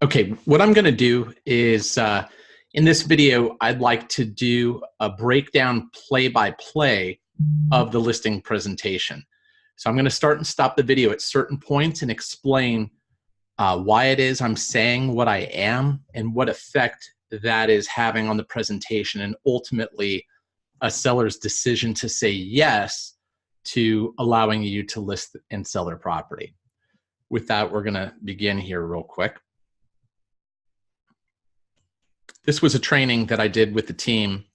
Okay, what I'm going to do is in this video, I'd like to do a breakdown play-by-play of the listing presentation. So I'm going to start and stop the video at certain points and explain why it is I'm saying what I am and what effect that is having on the presentation, and ultimately a seller's decision to say yes to allowing you to list and sell their property. With that, we're going to begin here real quick. This was a training that I did with the team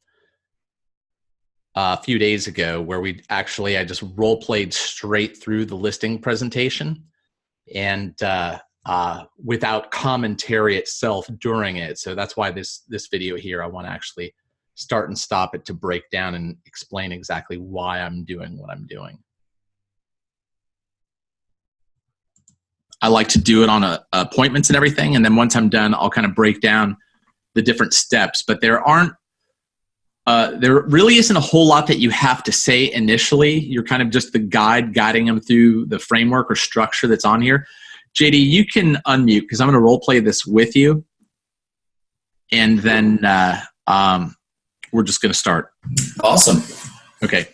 a few days ago where I just role played straight through the listing presentation and without commentary itself during it. So that's why this video here, I want to actually start and stop it to break down and explain exactly why I'm doing what I'm doing. I like to do it on appointments and everything, and then once I'm done, I'll kind of break down the different steps. But there really isn't a whole lot that you have to say initially. You're kind of just the guiding them through the framework or structure that's on here. JD, you can unmute because I'm going to role play this with you, and then we're just going to start. Awesome. Okay.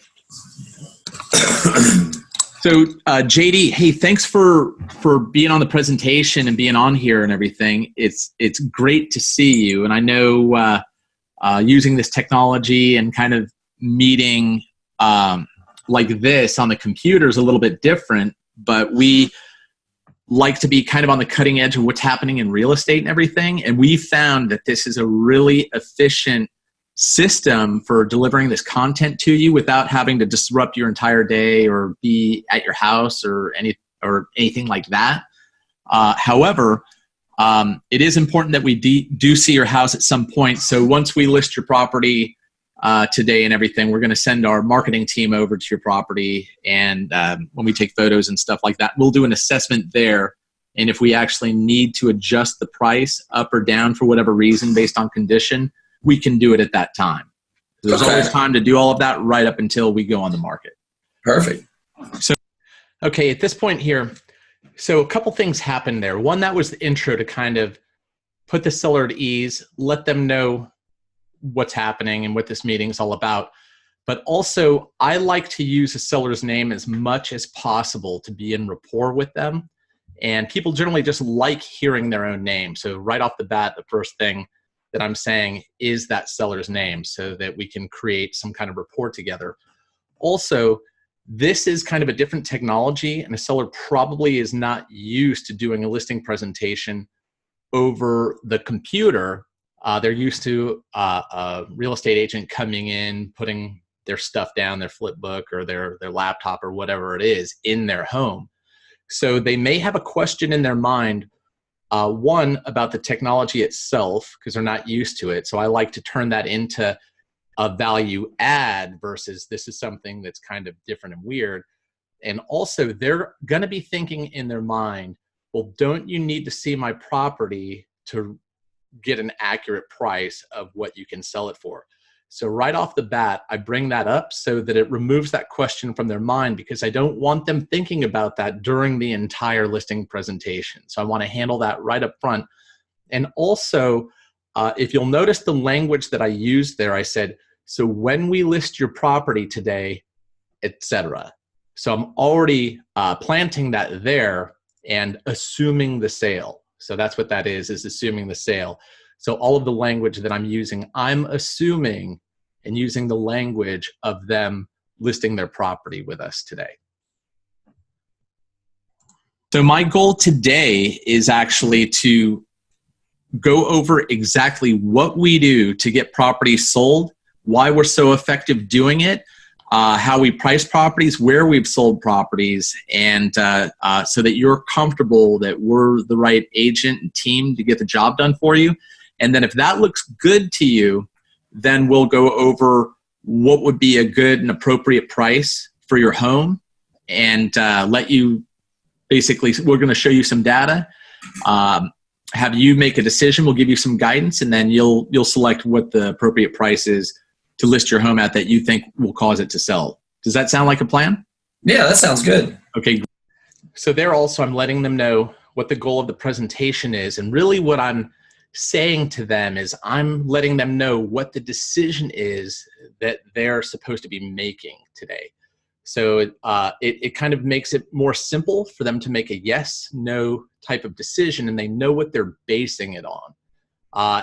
So JD, hey, thanks for being on the presentation and being on here and everything. It's great to see you. And I know using this technology and kind of meeting like this on the computer is a little bit different, but we like to be kind of on the cutting edge of what's happening in real estate and everything. And we found that this is a really efficient system for delivering this content to you without having to disrupt your entire day or be at your house or anything like that. However, it is important that we do see your house at some point. So once we list your property today and everything, we're going to send our marketing team over to your property. And when we take photos and stuff like that, we'll do an assessment there. And if we actually need to adjust the price up or down for whatever reason based on condition, we can do it at that time. There's always time to do all of that right up until we go on the market. Perfect. So, okay, at this point here, so a couple things happened there. One, that was the intro to kind of put the seller at ease, let them know what's happening and what this meeting is all about. But also, I like to use a seller's name as much as possible to be in rapport with them. And people generally just like hearing their own name. So right off the bat, the first thing that I'm saying is that seller's name so that we can create some kind of rapport together. Also, this is kind of a different technology, and a seller probably is not used to doing a listing presentation over the computer. They're used to a real estate agent coming in, putting their stuff down, their flip book or their laptop or whatever it is in their home. So they may have a question in their mind, one, about the technology itself, because they're not used to it. So I like to turn that into a value add versus this is something that's kind of different and weird. And also, they're going to be thinking in their mind, well, don't you need to see my property to get an accurate price of what you can sell it for? So right off the bat, I bring that up so that it removes that question from their mind, because I don't want them thinking about that during the entire listing presentation. So I want to handle that right up front. And also, if you'll notice the language that I used there, I said, so when we list your property today, etc. So I'm already planting that there and assuming the sale. So that's what that is assuming the sale. So all of the language that I'm using, I'm assuming and using the language of them listing their property with us today. So my goal today is actually to go over exactly what we do to get properties sold, why we're so effective doing it, how we price properties, where we've sold properties, and so that you're comfortable that we're the right agent and team to get the job done for you. And then if that looks good to you, then we'll go over what would be a good and appropriate price for your home and let you basically, we're going to show you some data, have you make a decision. We'll give you some guidance, and then you'll select what the appropriate price is to list your home at that you think will cause it to sell. Does that sound like a plan? Yeah, that sounds good. Okay. So there also, I'm letting them know what the goal of the presentation is. And really what I'm saying to them is I'm letting them know what the decision is that they're supposed to be making today. So it kind of makes it more simple for them to make a yes, no type of decision, and they know what they're basing it on.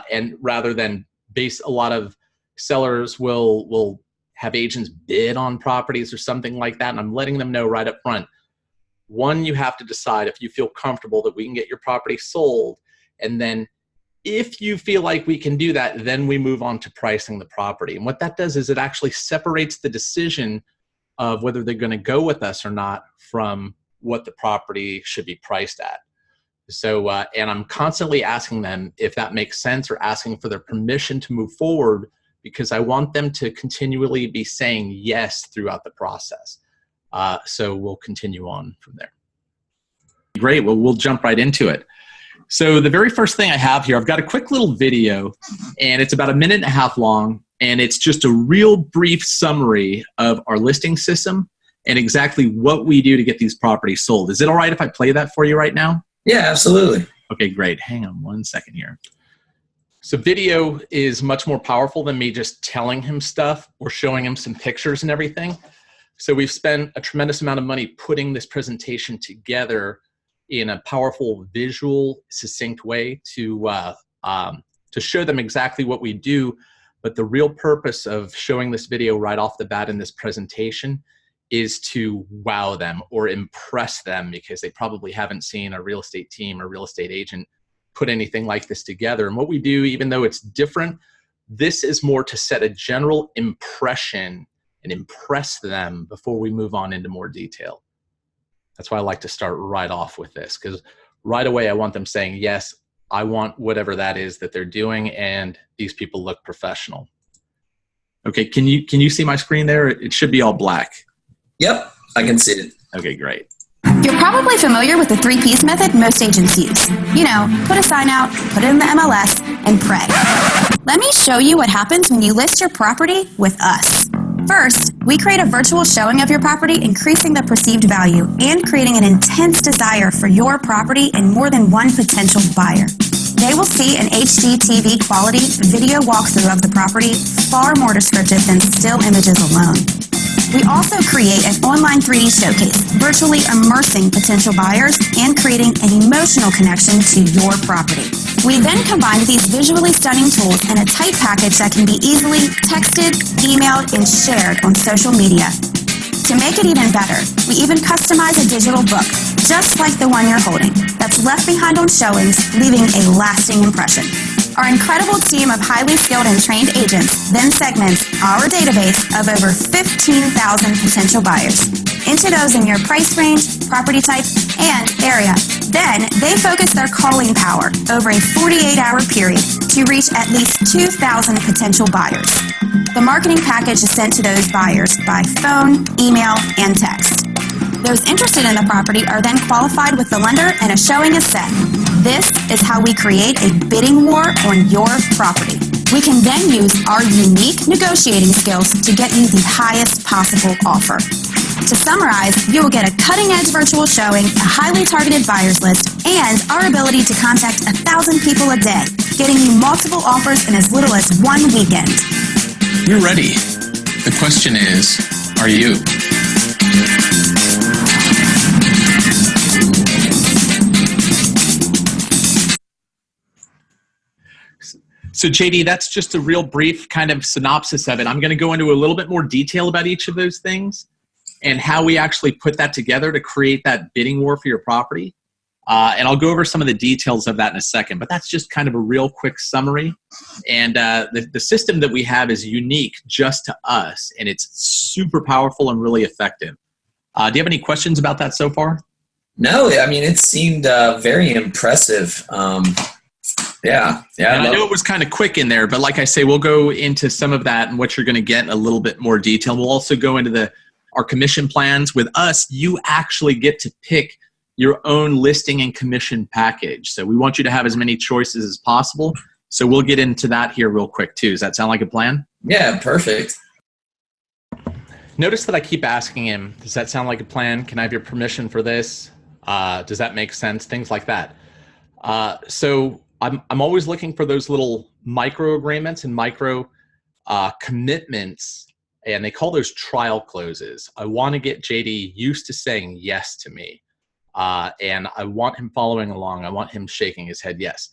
And rather than base, a lot of sellers will have agents bid on properties or something like that, and I'm letting them know right up front. One, you have to decide if you feel comfortable that we can get your property sold, and then if you feel like we can do that, then we move on to pricing the property. And what that does is it actually separates the decision of whether they're going to go with us or not from what the property should be priced at. So, and I'm constantly asking them if that makes sense, or asking for their permission to move forward, because I want them to continually be saying yes throughout the process. So we'll continue on from there. Great, well, we'll jump right into it. So the very first thing I have here, I've got a quick little video, and it's about 1.5 minutes long, and it's just a real brief summary of our listing system and exactly what we do to get these properties sold. Is it all right if I play that for you right now? Yeah, absolutely. Okay, great. Hang on one second here. So video is much more powerful than me just telling him stuff or showing him some pictures and everything. So we've spent a tremendous amount of money putting this presentation together in a powerful, visual, succinct way to show them exactly what we do. But the real purpose of showing this video right off the bat in this presentation is to wow them or impress them, because they probably haven't seen a real estate team or real estate agent put anything like this together. And what we do, even though it's different, this is more to set a general impression and impress them before we move on into more detail. That's why I like to start right off with this, because right away I want them saying, yes, I want whatever that is that they're doing, and these people look professional. Okay, can you see my screen there? It should be all black. Yep, I can see it. Okay, great. You're probably familiar with the 3 Ps method most agents use. You know, put a sign out, put it in the MLS, and pray. Let me show you what happens when you list your property with us. First, we create a virtual showing of your property, increasing the perceived value and creating an intense desire for your property in more than one potential buyer. They will see an HD TV quality video walkthrough of the property, far more descriptive than still images alone. We also create an online 3D showcase, virtually immersing potential buyers and creating an emotional connection to your property. We then combine these visually stunning tools in a tight package that can be easily texted, emailed, and shared on social media. To make it even better, we even customize a digital book, just like the one you're holding, that's left behind on showings, leaving a lasting impression. Our incredible team of highly skilled and trained agents then segments our database of over 15,000 potential buyers into those in your price range, property type, and area. Then they focus their calling power over a 48-hour period to reach at least 2,000 potential buyers. The marketing package is sent to those buyers by phone, email, and text. Those interested in the property are then qualified with the lender, and a showing is set. This is how we create a bidding war on your property. We can then use our unique negotiating skills to get you the highest possible offer. To summarize, you will get a cutting-edge virtual showing, a highly targeted buyers list, and our ability to contact 1,000 people a day, getting you multiple offers in as little as 1 weekend. You're ready. The question is, are you? So JD, that's just a real brief kind of synopsis of it. I'm going to go into a little bit more detail about each of those things and how we actually put that together to create that bidding war for your property. And I'll go over some of the details of that in a second, but that's just kind of a real quick summary. And the system that we have is unique just to us, and it's super powerful and really effective. Do you have any questions about that so far? No, I mean, it seemed very impressive. Yeah. And I know it was kind of quick in there, but like I say, we'll go into some of that and what you're going to get in a little bit more detail. We'll also go into our commission plans. With us, you actually get to pick your own listing and commission package. So we want you to have as many choices as possible. So we'll get into that here real quick too. Does that sound like a plan? Yeah, perfect. Notice that I keep asking him, does that sound like a plan? Can I have your permission for this? Does that make sense? Things like that. So I'm always looking for those little micro agreements and micro commitments, and they call those trial closes. I want to get JD used to saying yes to me, and I want him following along. I want him shaking his head yes.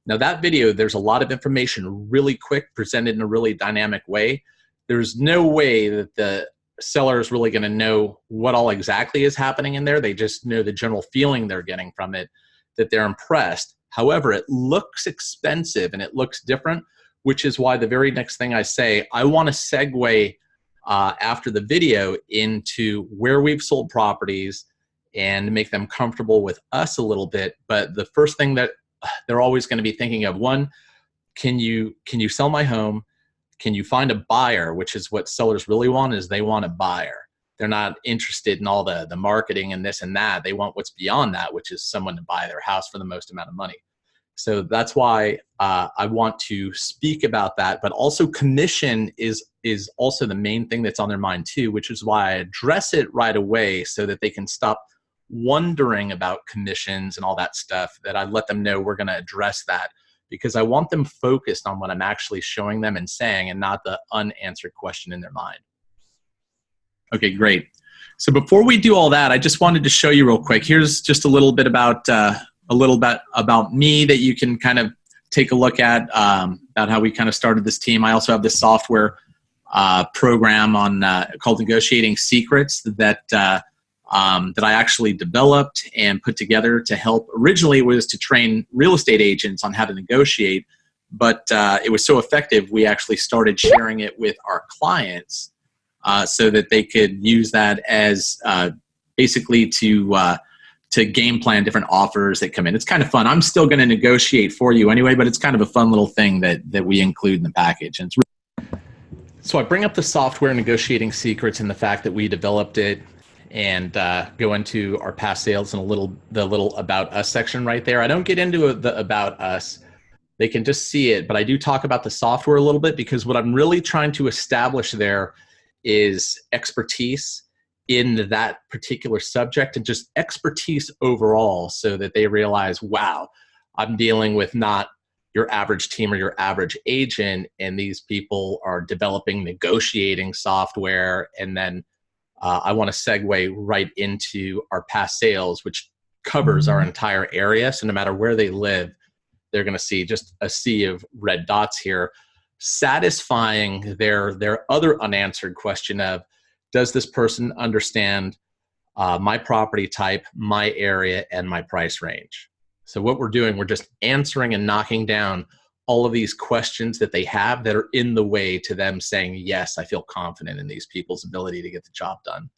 Now that video, there's a lot of information really quick, presented in a really dynamic way. There's no way that the seller is really going to know what all exactly is happening in there. They just know the general feeling they're getting from it, that they're impressed. However, it looks expensive and it looks different, which is why the very next thing I say, I want to segue after the video into where we've sold properties and make them comfortable with us a little bit. But the first thing that they're always going to be thinking of, one, can you sell my home? Can you find a buyer? Which is what sellers really want, is they want a buyer. They're not interested in all the marketing and this and that. They want what's beyond that, which is someone to buy their house for the most amount of money. So that's why I want to speak about that. But also commission is also the main thing that's on their mind too, which is why I address it right away so that they can stop wondering about commissions and all that stuff, that I let them know we're going to address that, because I want them focused on what I'm actually showing them and saying, and not the unanswered question in their mind. Okay, great. So before we do all that, I just wanted to show you real quick. Here's just a little bit about me that you can kind of take a look at, about how we kind of started this team. I also have this software program on called Negotiating Secrets that I actually developed and put together to help. Originally, it was to train real estate agents on how to negotiate, but it was so effective, we actually started sharing it with our clients so that they could use that as basically to game plan different offers that come in. It's kind of fun. I'm still going to negotiate for you anyway, but it's kind of a fun little thing that we include in the package. And so I bring up the software Negotiating Secrets and the fact that we developed it, and go into our past sales and the little about us section right there. I don't get into the about us. They can just see it, but I do talk about the software a little bit, because what I'm really trying to establish there is expertise in that particular subject, and just expertise overall, so that they realize, wow, I'm dealing with not your average team or your average agent, and these people are developing negotiating software. And then I want to segue right into our past sales, which covers our entire area. So no matter where they live, they're going to see just a sea of red dots here, satisfying their other unanswered question of, does this person understand my property type, my area, and my price range? So what we're doing, we're just answering and knocking down all of these questions that they have that are in the way to them saying, yes, I feel confident in these people's ability to get the job done.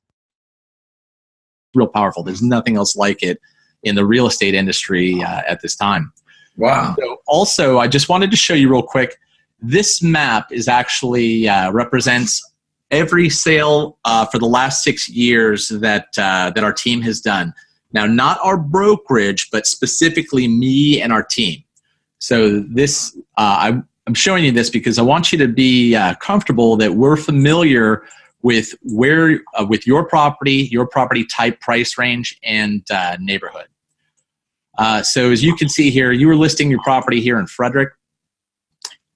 Real powerful. There's nothing else like it in the real estate industry at this time. Wow. So also, I just wanted to show you real quick, this map is actually represents every sale for the last 6 years that our team has done. Now, not our brokerage, but specifically me and our team. So this, I'm showing you this because I want you to be comfortable that we're familiar with with your property type, price range, and neighborhood. So as you can see here, you were listing your property here in Frederick.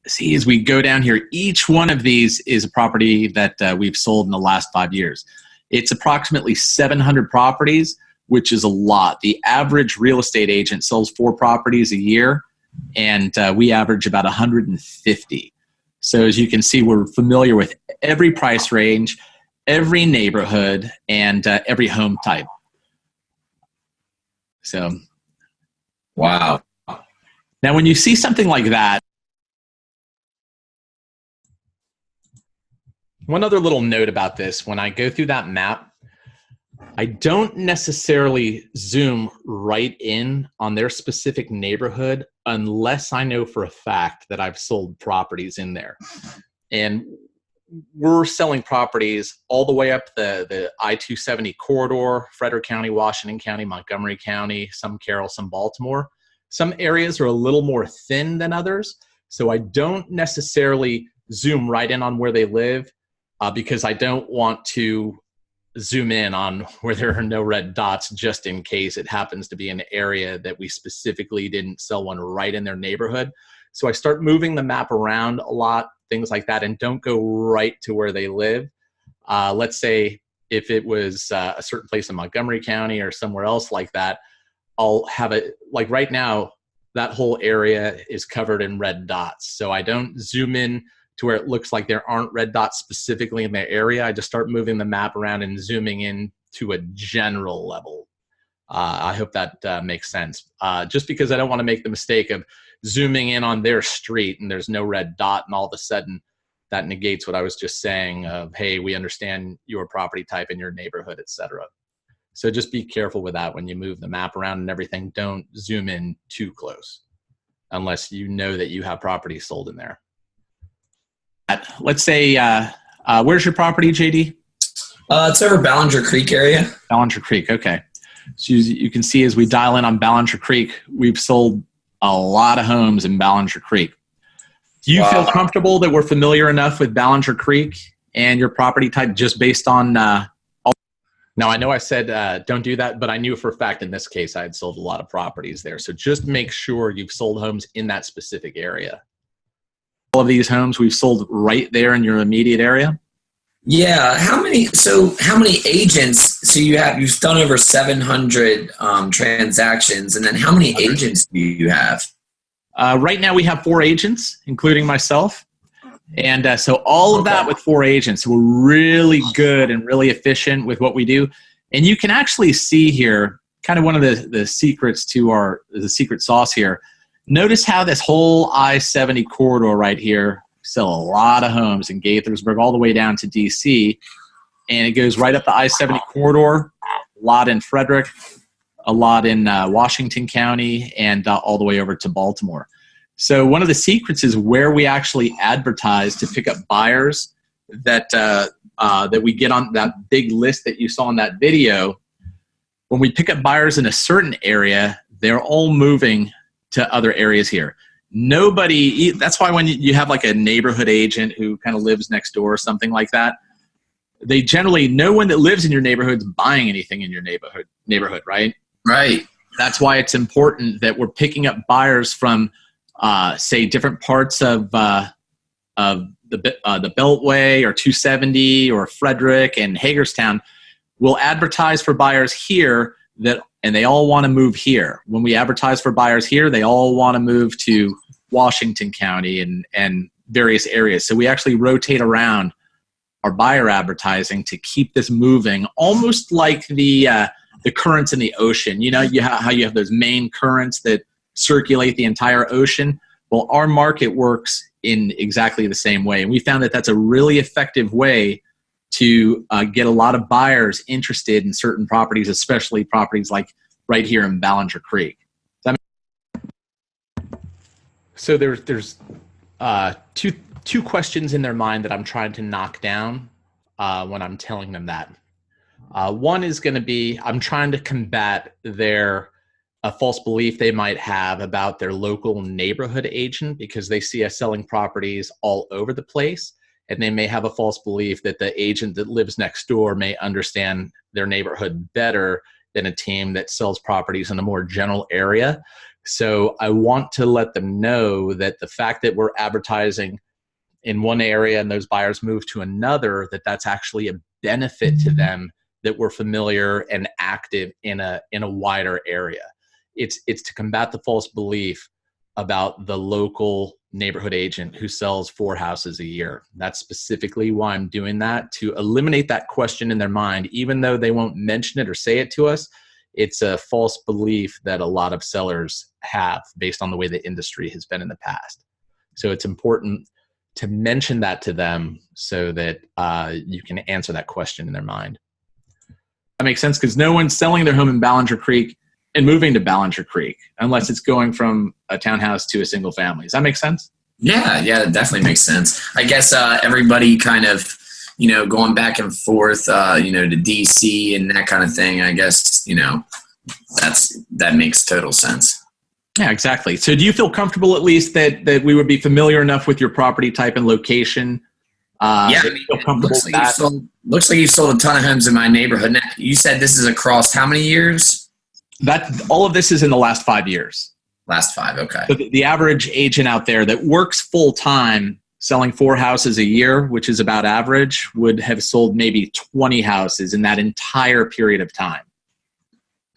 See, as we go down here, each one of these is a property that we've sold in the last 5 years. It's approximately 700 properties, which is a lot. The average real estate agent sells 4 properties a year, and we average about 150. So as you can see, we're familiar with every price range, every neighborhood, and every home type. So, wow. Now when you see something like that, one other little note about this, when I go through that map, I don't necessarily zoom right in on their specific neighborhood unless I know for a fact that I've sold properties in there. And we're selling properties all the way up the I-270 corridor, Frederick County, Washington County, Montgomery County, some Carroll, some Baltimore. Some areas are a little more thin than others, so I don't necessarily zoom right in on where they live because I don't want to zoom in on where there are no red dots just in case it happens to be an area that we specifically didn't sell one right in their neighborhood. So I start moving the map around a lot, things like that, and don't go right to where they live. Let's say if it was a certain place in Montgomery County or somewhere else like that, I'll have it, like right now, that whole area is covered in red dots. So I don't zoom in to where it looks like there aren't red dots specifically in their area. I just start moving the map around and zooming in to a general level. I hope that makes sense. Just because I don't want to make the mistake of zooming in on their street and there's no red dot, and all of a sudden that negates what I was just saying of, hey, we understand your property type in your neighborhood, et cetera. So just be careful with that when you move the map around and everything. Don't zoom in too close unless you know that you have property sold in there. Let's say, where's your property, JD? It's over Ballinger Creek area. Ballinger Creek, okay. So you can see as we dial in on Ballinger Creek, we've sold a lot of homes in Ballinger Creek. Do you feel comfortable that we're familiar enough with Ballinger Creek and your property type just based on Now, I know I said don't do that, but I knew for a fact in this case I had sold a lot of properties there. So just make sure you've sold homes in that specific area. All of these homes we've sold right there in your immediate area? Yeah. How many agents, so you've done over 700 transactions, and then how many agents do you have? Right now we have 4 agents, including myself. And so all of that with 4 agents. We're really good and really efficient with what we do. And you can actually see here, kind of one of the secrets to the secret sauce here. Notice how this whole I-70 corridor right here, sell a lot of homes in Gaithersburg all the way down to DC. And it goes right up the I-70 corridor, a lot in Frederick, a lot in Washington County, and all the way over to Baltimore. So one of the secrets is where we actually advertise to pick up buyers that we get on that big list that you saw in that video. When we pick up buyers in a certain area, they're all moving to other areas here. That's why when you have like a neighborhood agent who kind of lives next door or something like that, they generally, no one that lives in your neighborhood is buying anything in your neighborhood, right? Right. That's why it's important that we're picking up buyers from say different parts of the Beltway or 270 or Frederick and Hagerstown. We'll advertise for buyers here and they all want to move here. When we advertise for buyers here, they all want to move to Washington County and various areas. So we actually rotate around our buyer advertising to keep this moving, almost like the currents in the ocean. You know, how you have those main currents that circulate the entire ocean. Well, our market works in exactly the same way. And we found that that's a really effective way to get a lot of buyers interested in certain properties, especially properties like right here in Ballinger Creek. So there's two questions in their mind that I'm trying to knock down when I'm telling them that. One is going to be, I'm trying to combat a false belief they might have about their local neighborhood agent because they see us selling properties all over the place. And they may have a false belief that the agent that lives next door may understand their neighborhood better than a team that sells properties in a more general area. So I want to let them know that the fact that we're advertising in one area and those buyers move to another, that's actually a benefit to them that we're familiar and active in a wider area. It's to combat the false belief about the local neighborhood agent who sells 4 houses a year. That's specifically why I'm doing that, to eliminate that question in their mind. Even though they won't mention it or say it to us, it's a false belief that a lot of sellers have based on the way the industry has been in the past. So it's important to mention that to them so that you can answer that question in their mind. That makes sense, because no one's selling their home in Ballinger Creek and moving to Ballinger Creek unless it's going from a townhouse to a single family. Does that make sense? Yeah, it definitely makes sense. I guess everybody kind of, going back and forth, to DC and that kind of thing, I guess, that makes total sense. Yeah, exactly. So do you feel comfortable at least that we would be familiar enough with your property type and location Yeah, They feel comfortable with that. Looks like you've sold a ton of homes in my neighborhood. Now, you said this is across how many years? All of this is in the last 5 years. Last 5, okay. So the average agent out there that works full time, selling 4 houses a year, which is about average, would have sold maybe 20 houses in that entire period of time.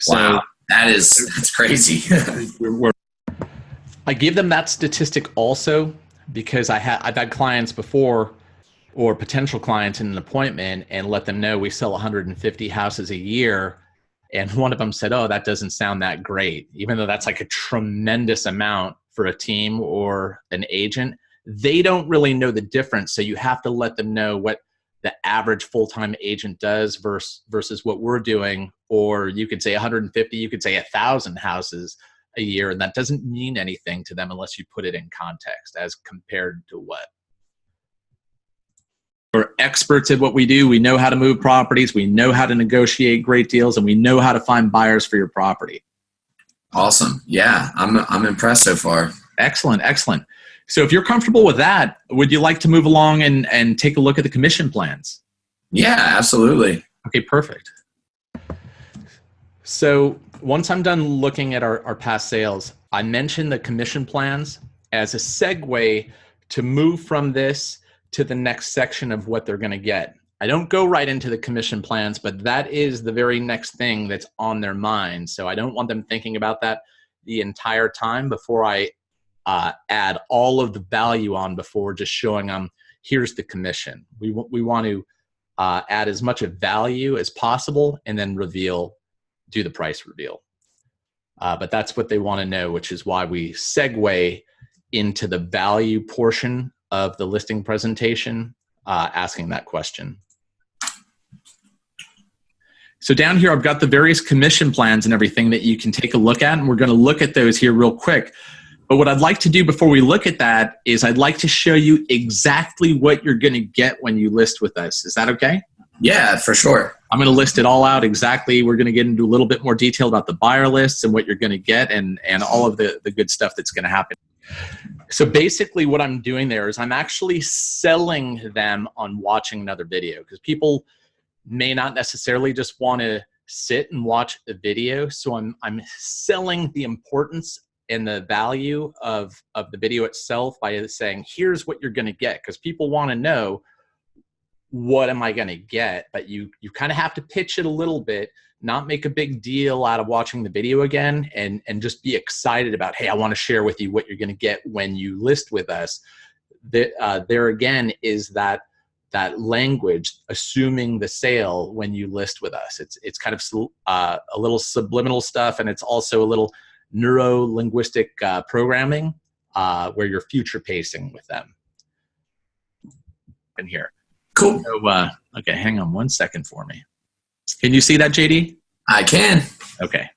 So wow, that's crazy. I give them that statistic also because I've had clients before, or potential clients in an appointment, and let them know we sell 150 houses a year. And one of them said, oh, that doesn't sound that great. Even though that's like a tremendous amount for a team or an agent, they don't really know the difference. So you have to let them know what the average full-time agent does versus what we're doing. Or you could say 150, you could say 1,000 houses a year. And that doesn't mean anything to them unless you put it in context as compared to what. We're experts at what we do. We know how to move properties. We know how to negotiate great deals, and we know how to find buyers for your property. Awesome. Yeah, I'm impressed so far. Excellent, excellent. So if you're comfortable with that, would you like to move along and take a look at the commission plans? Yeah, absolutely. Okay, perfect. So once I'm done looking at our past sales, I mentioned the commission plans as a segue to move from this to the next section of what they're going to get. I don't go right into the commission plans, but that is the very next thing that's on their mind. So I don't want them thinking about that the entire time before I add all of the value on before just showing them, here's the commission. We want to add as much of value as possible and then do the price reveal. But that's what they want to know, which is why we segue into the value portion of the listing presentation, asking that question. So down here, I've got the various commission plans and everything that you can take a look at, and we're going to look at those here real quick. But what I'd like to do before we look at that is I'd like to show you exactly what you're going to get when you list with us. Is that okay? Yeah, for sure. I'm going to list it all out exactly. We're going to get into a little bit more detail about the buyer lists and what you're going to get and all of the good stuff that's going to happen. So basically what I'm doing there is I'm actually selling them on watching another video, because people may not necessarily just want to sit and watch a video. So I'm selling the importance and the value of the video itself by saying, here's what you're going to get, because people want to know, what am I going to get? But you kind of have to pitch it a little bit, not make a big deal out of watching the video again, and just be excited about, hey, I want to share with you what you're going to get when you list with us. There again is that language, assuming the sale when you list with us. It's kind of a little subliminal stuff, and it's also a little neuro-linguistic programming where you're future pacing with them. In here. Cool. So, okay, hang on 1 second for me. Can you see that, JD? I can. Okay.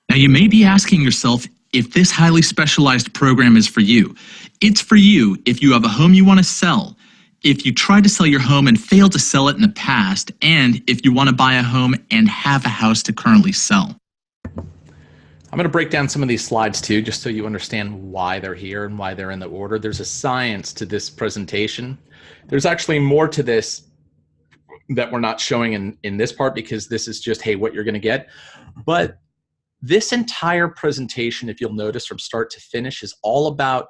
Now, you may be asking yourself if this highly specialized program is for you. It's for you if you have a home you want to sell, if you tried to sell your home and failed to sell it in the past, and if you want to buy a home and have a house to currently sell. I'm going to break down some of these slides too, just so you understand why they're here and why they're in the order. There's a science to this presentation. There's actually more to this that we're not showing in this part, because this is just, hey, what you're going to get. But this entire presentation, if you'll notice from start to finish, is all about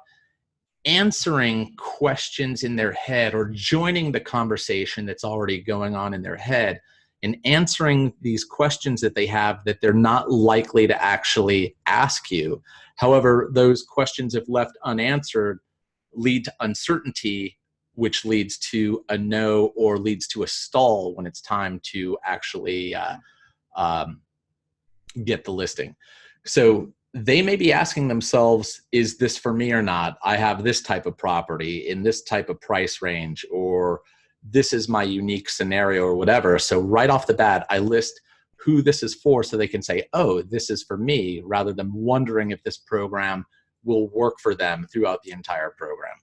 answering questions in their head or joining the conversation that's already going on in their head and answering these questions that they have that they're not likely to actually ask you. However, those questions, if left unanswered, lead to uncertainty, which leads to a no or leads to a stall when it's time to actually get the listing. So they may be asking themselves, is this for me or not? I have this type of property in this type of price range, or this is my unique scenario or whatever. So right off the bat, I list who this is for so they can say, oh, this is for me, rather than wondering if this program will work for them throughout the entire program.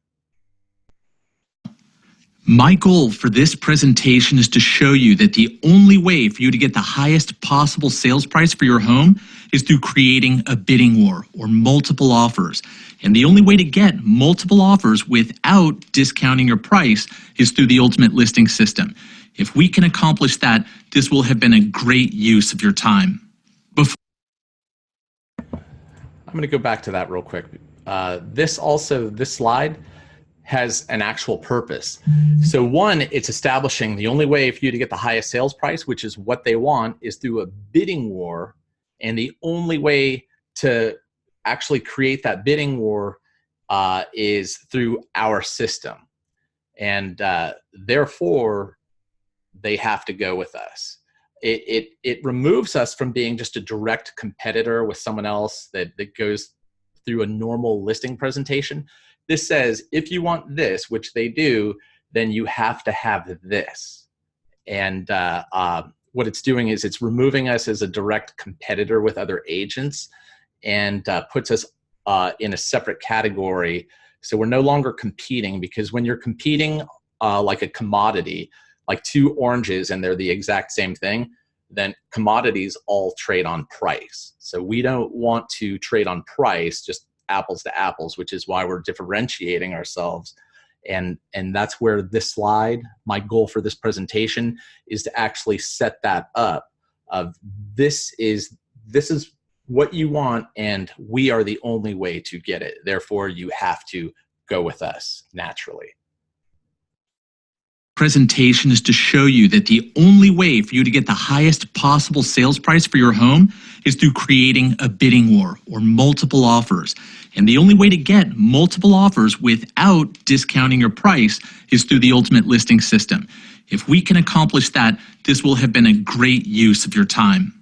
My goal for this presentation is to show you that the only way for you to get the highest possible sales price for your home is through creating a bidding war or multiple offers. And the only way to get multiple offers without discounting your price is through the ultimate listing system. If we can accomplish that, this will have been a great use of your time. I'm going to go back to that real quick. This slide has an actual purpose. So one, it's establishing the only way for you to get the highest sales price, which is what they want, is through a bidding war. And the only way to actually create that bidding war is through our system. And therefore, they have to go with us. It removes us from being just a direct competitor with someone else that goes through a normal listing presentation. This says, if you want this, which they do, then you have to have this. And what it's doing is it's removing us as a direct competitor with other agents and puts us in a separate category. So we're no longer competing, because when you're competing like a commodity, like two oranges and they're the exact same thing, then commodities all trade on price. So we don't want to trade on price, just apples to apples, which is why we're differentiating ourselves. And that's where this slide, my goal for this presentation, is to actually set that up of this is what you want, and we are the only way to get it. Therefore, you have to go with us naturally. Presentation is to show you that the only way for you to get the highest possible sales price for your home is through creating a bidding war or multiple offers. And the only way to get multiple offers without discounting your price is through the ultimate listing system. If we can accomplish that, this will have been a great use of your time.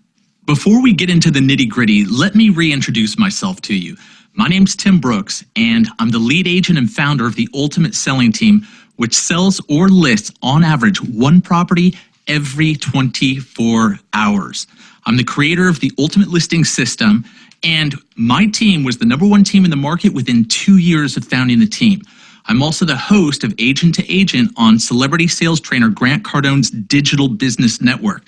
Before we get into the nitty-gritty, let me reintroduce myself to you. My name's Tim Brooks, and I'm the lead agent and founder of the Ultimate Selling Team, which sells or lists on average one property every 24 hours. I'm the creator of the Ultimate Listing System, and my team was the #1 team in the market within 2 years of founding the team. I'm also the host of Agent to Agent on celebrity sales trainer Grant Cardone's Digital Business Network.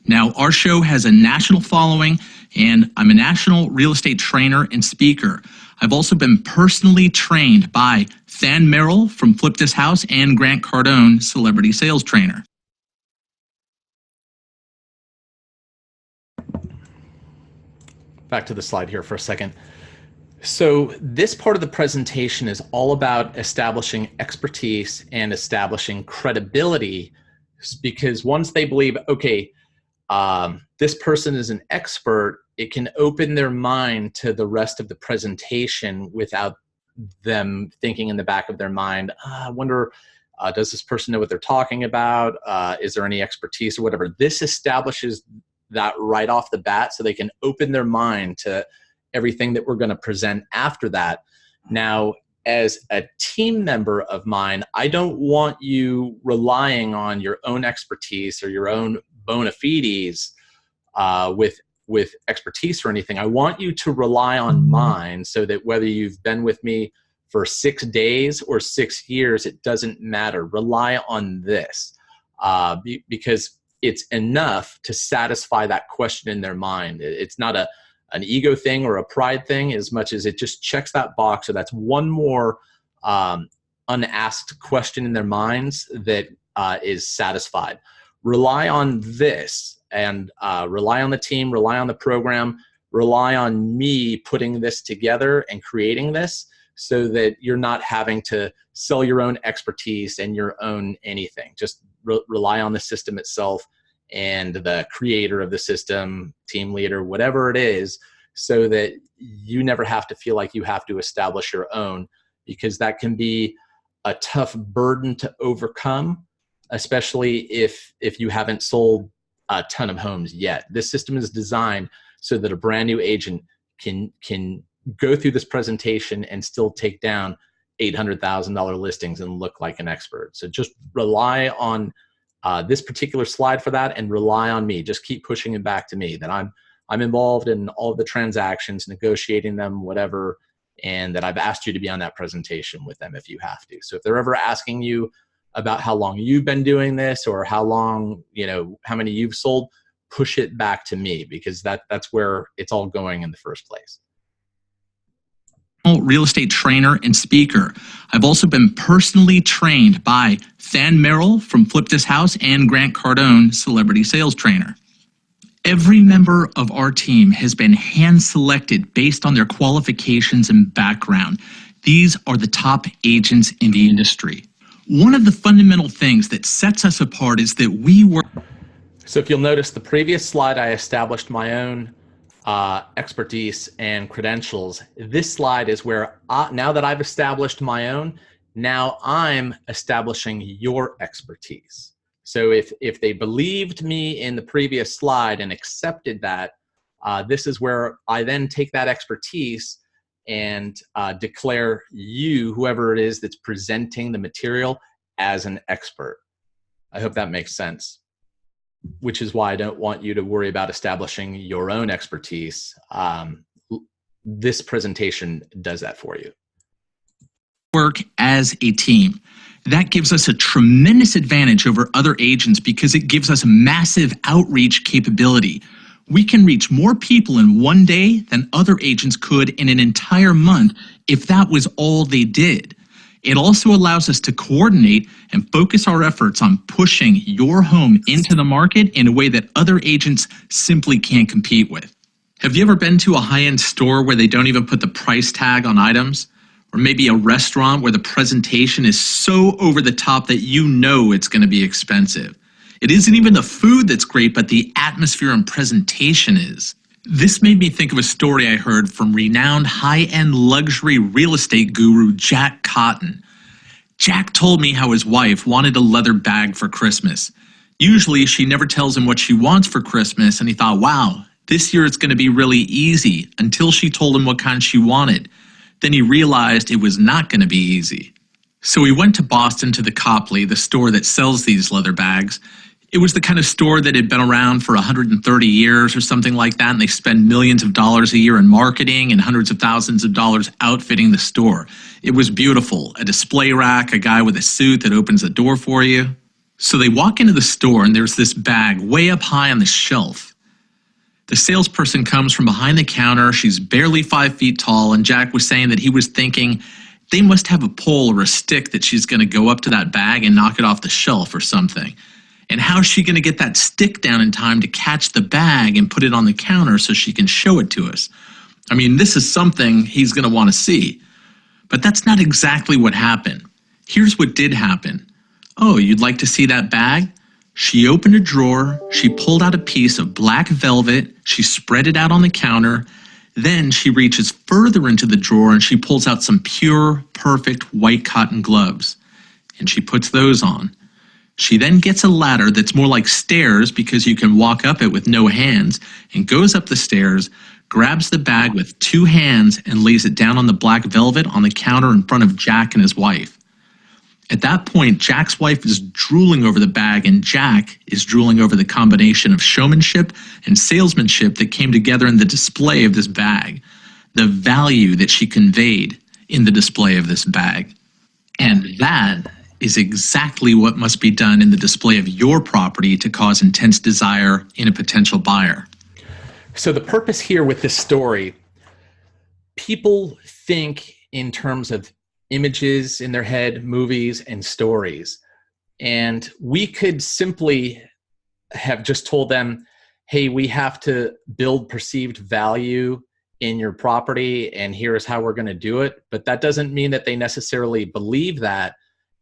Now, our show has a national following, and I'm a national real estate trainer and speaker. I've also been personally trained by Than Merrill from Flip This House and Grant Cardone, celebrity sales trainer. Back to the slide here for a second. So this part of the presentation is all about establishing expertise and establishing credibility, because once they believe, okay, this person is an expert, it can open their mind to the rest of the presentation without them thinking in the back of their mind, I wonder, does this person know what they're talking about? Is there any expertise or whatever? This establishes that right off the bat so they can open their mind to everything that we're going to present after that. Now, as a team member of mine, I don't want you relying on your own expertise or your own bona fides with expertise or anything. I want you to rely on mine, so that whether you've been with me for 6 days or 6 years, it doesn't matter. Rely on this because it's enough to satisfy that question in their mind. It's not an ego thing or a pride thing as much as it just checks that box. So that's one more unasked question in their minds that is satisfied. Rely on this, and rely on the team, rely on the program, rely on me putting this together and creating this, so that you're not having to sell your own expertise and your own anything. Just rely on the system itself and the creator of the system, team leader, whatever it is, so that you never have to feel like you have to establish your own, because that can be a tough burden to overcome, especially if you haven't sold a ton of homes yet. This system is designed so that a brand new agent can go through this presentation and still take down $800,000 listings and look like an expert. So just rely on this particular slide for that, and rely on me. Just keep pushing it back to me that I'm involved in all of the transactions, negotiating them, whatever, and that I've asked you to be on that presentation with them if you have to. So if they're ever asking you about how long you've been doing this or how long, how many you've sold, push it back to me, because that's where it's all going in the first place. Real estate trainer and speaker. I've also been personally trained by Than Merrill from Flip This House and Grant Cardone, celebrity sales trainer. Every member of our team has been hand-selected based on their qualifications and background. These are the top agents in the industry. One of the fundamental things that sets us apart is that we work. So if you'll notice, the previous slide, I established my own expertise and credentials. This slide is where, now that I've established my own, now I'm establishing your expertise. So if they believed me in the previous slide and accepted that, this is where I then take that expertise and declare you, whoever it is that's presenting the material, as an expert. I hope that makes sense, which is why I don't want you to worry about establishing your own expertise. This presentation does that for you. Work as a team. That gives us a tremendous advantage over other agents because it gives us massive outreach capability. We can reach more people in one day than other agents could in an entire month if that was all they did. It also allows us to coordinate and focus our efforts on pushing your home into the market in a way that other agents simply can't compete with. Have you ever been to a high-end store where they don't even put the price tag on items? Or maybe a restaurant where the presentation is so over the top that you know it's going to be expensive. It isn't even the food that's great, but the atmosphere and presentation is. This made me think of a story I heard from renowned high-end luxury real estate guru Jack Cotton. Jack told me how his wife wanted a leather bag for Christmas. Usually she never tells him what she wants for Christmas, and he thought, wow, this year it's going to be really easy, until she told him what kind she wanted. Then he realized it was not going to be easy. So he went to Boston to the Copley, the store that sells these leather bags. It was the kind of store that had been around for 130 years or something like that, and they spend millions of dollars a year in marketing and hundreds of thousands of dollars outfitting the store. It was beautiful. A display rack, a guy with a suit that opens the door for you. So they walk into the store, and there's this bag way up high on the shelf. The salesperson comes from behind the counter. She's barely 5 feet tall, and Jack was saying that he was thinking they must have a pole or a stick that she's going to go up to that bag and knock it off the shelf or something. And how's she going to get that stick down in time to catch the bag and put it on the counter so she can show it to us? I mean, this is something he's going to want to see. But that's not exactly what happened. Here's what did happen. Oh, you'd like to see that bag? She opened a drawer, she pulled out a piece of black velvet, she spread it out on the counter, then she reaches further into the drawer and she pulls out some pure, perfect white cotton gloves, and she puts those on. She then gets a ladder that's more like stairs because you can walk up it with no hands, and goes up the stairs, grabs the bag with 2 hands and lays it down on the black velvet on the counter in front of Jack and his wife. At that point, Jack's wife is drooling over the bag, and Jack is drooling over the combination of showmanship and salesmanship that came together in the display of this bag, the value that she conveyed in the display of this bag. And that is exactly what must be done in the display of your property to cause intense desire in a potential buyer. So the purpose here with this story, people think in terms of images in their head, movies, and stories. And we could simply have just told them, hey, we have to build perceived value in your property, and here's how we're going to do it. But that doesn't mean that they necessarily believe that.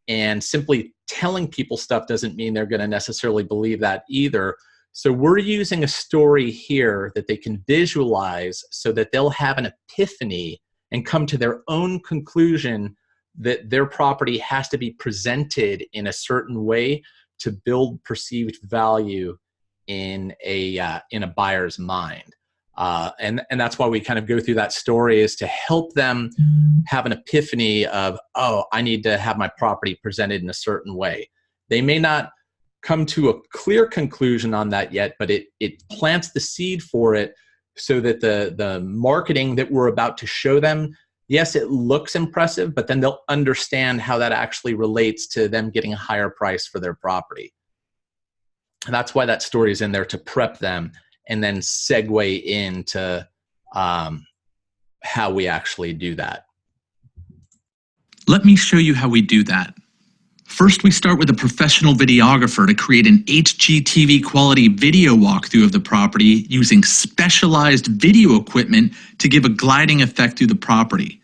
And simply telling people stuff doesn't mean they're going to necessarily believe that either. So we're using a story here that they can visualize so that they'll have an epiphany and come to their own conclusion that their property has to be presented in a certain way to build perceived value in a buyer's mind. And that's why we kind of go through that story, is to help them have an epiphany of, oh, I need to have my property presented in a certain way. They may not come to a clear conclusion on that yet, but it plants the seed for it so that the marketing that we're about to show them, yes, it looks impressive, but then they'll understand how that actually relates to them getting a higher price for their property. And that's why that story is in there, to prep them and then segue into how we actually do that. Let me show you how we do that. First, we start with a professional videographer to create an HGTV quality video walkthrough of the property using specialized video equipment to give a gliding effect through the property.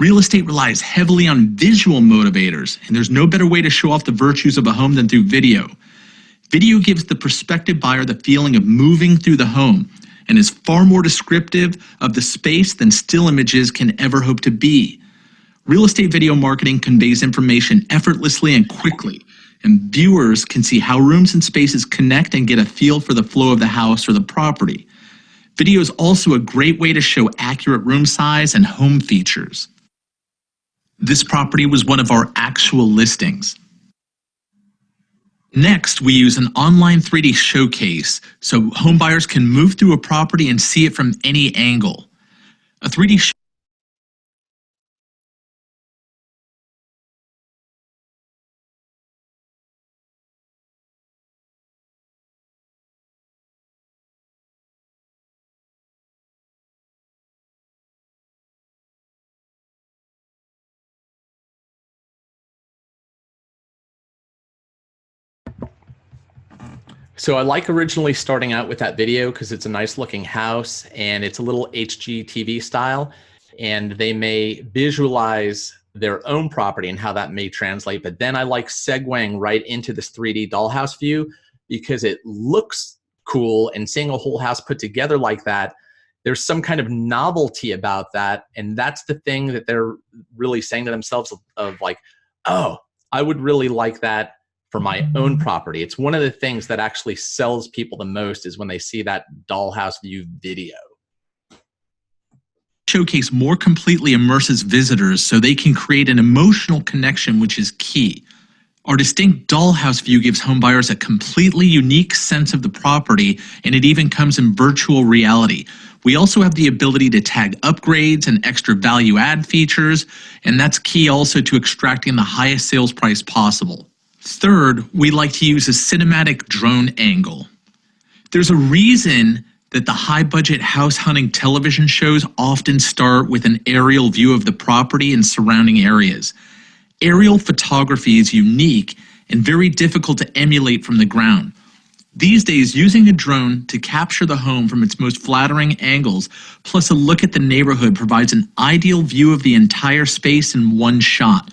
Real estate relies heavily on visual motivators, and there's no better way to show off the virtues of a home than through video. Video gives the prospective buyer the feeling of moving through the home and is far more descriptive of the space than still images can ever hope to be. Real estate video marketing conveys information effortlessly and quickly, and viewers can see how rooms and spaces connect and get a feel for the flow of the house or the property. Video is also a great way to show accurate room size and home features. This property was one of our actual listings. Next, we use an online 3D showcase so home buyers can move through a property and see it from any angle. A 3D So I like originally starting out with that video because it's a nice looking house and it's a little HGTV style, and they may visualize their own property and how that may translate. But then I like segueing right into this 3D dollhouse view because it looks cool, and seeing a whole house put together like that, there's some kind of novelty about that. And that's the thing that they're really saying to themselves of like, oh, I would really like that for my own property. It's one of the things that actually sells people the most is when they see that dollhouse view video. Showcase more completely immerses visitors so they can create an emotional connection, which is key. Our distinct dollhouse view gives homebuyers a completely unique sense of the property, and it even comes in virtual reality. We also have the ability to tag upgrades and extra value add features, and that's key also to extracting the highest sales price possible. Third, we like to use a cinematic drone angle. There's a reason that the high-budget house hunting television shows often start with an aerial view of the property and surrounding areas. Aerial photography is unique and very difficult to emulate from the ground. These days, using a drone to capture the home from its most flattering angles, plus a look at the neighborhood, provides an ideal view of the entire space in one shot.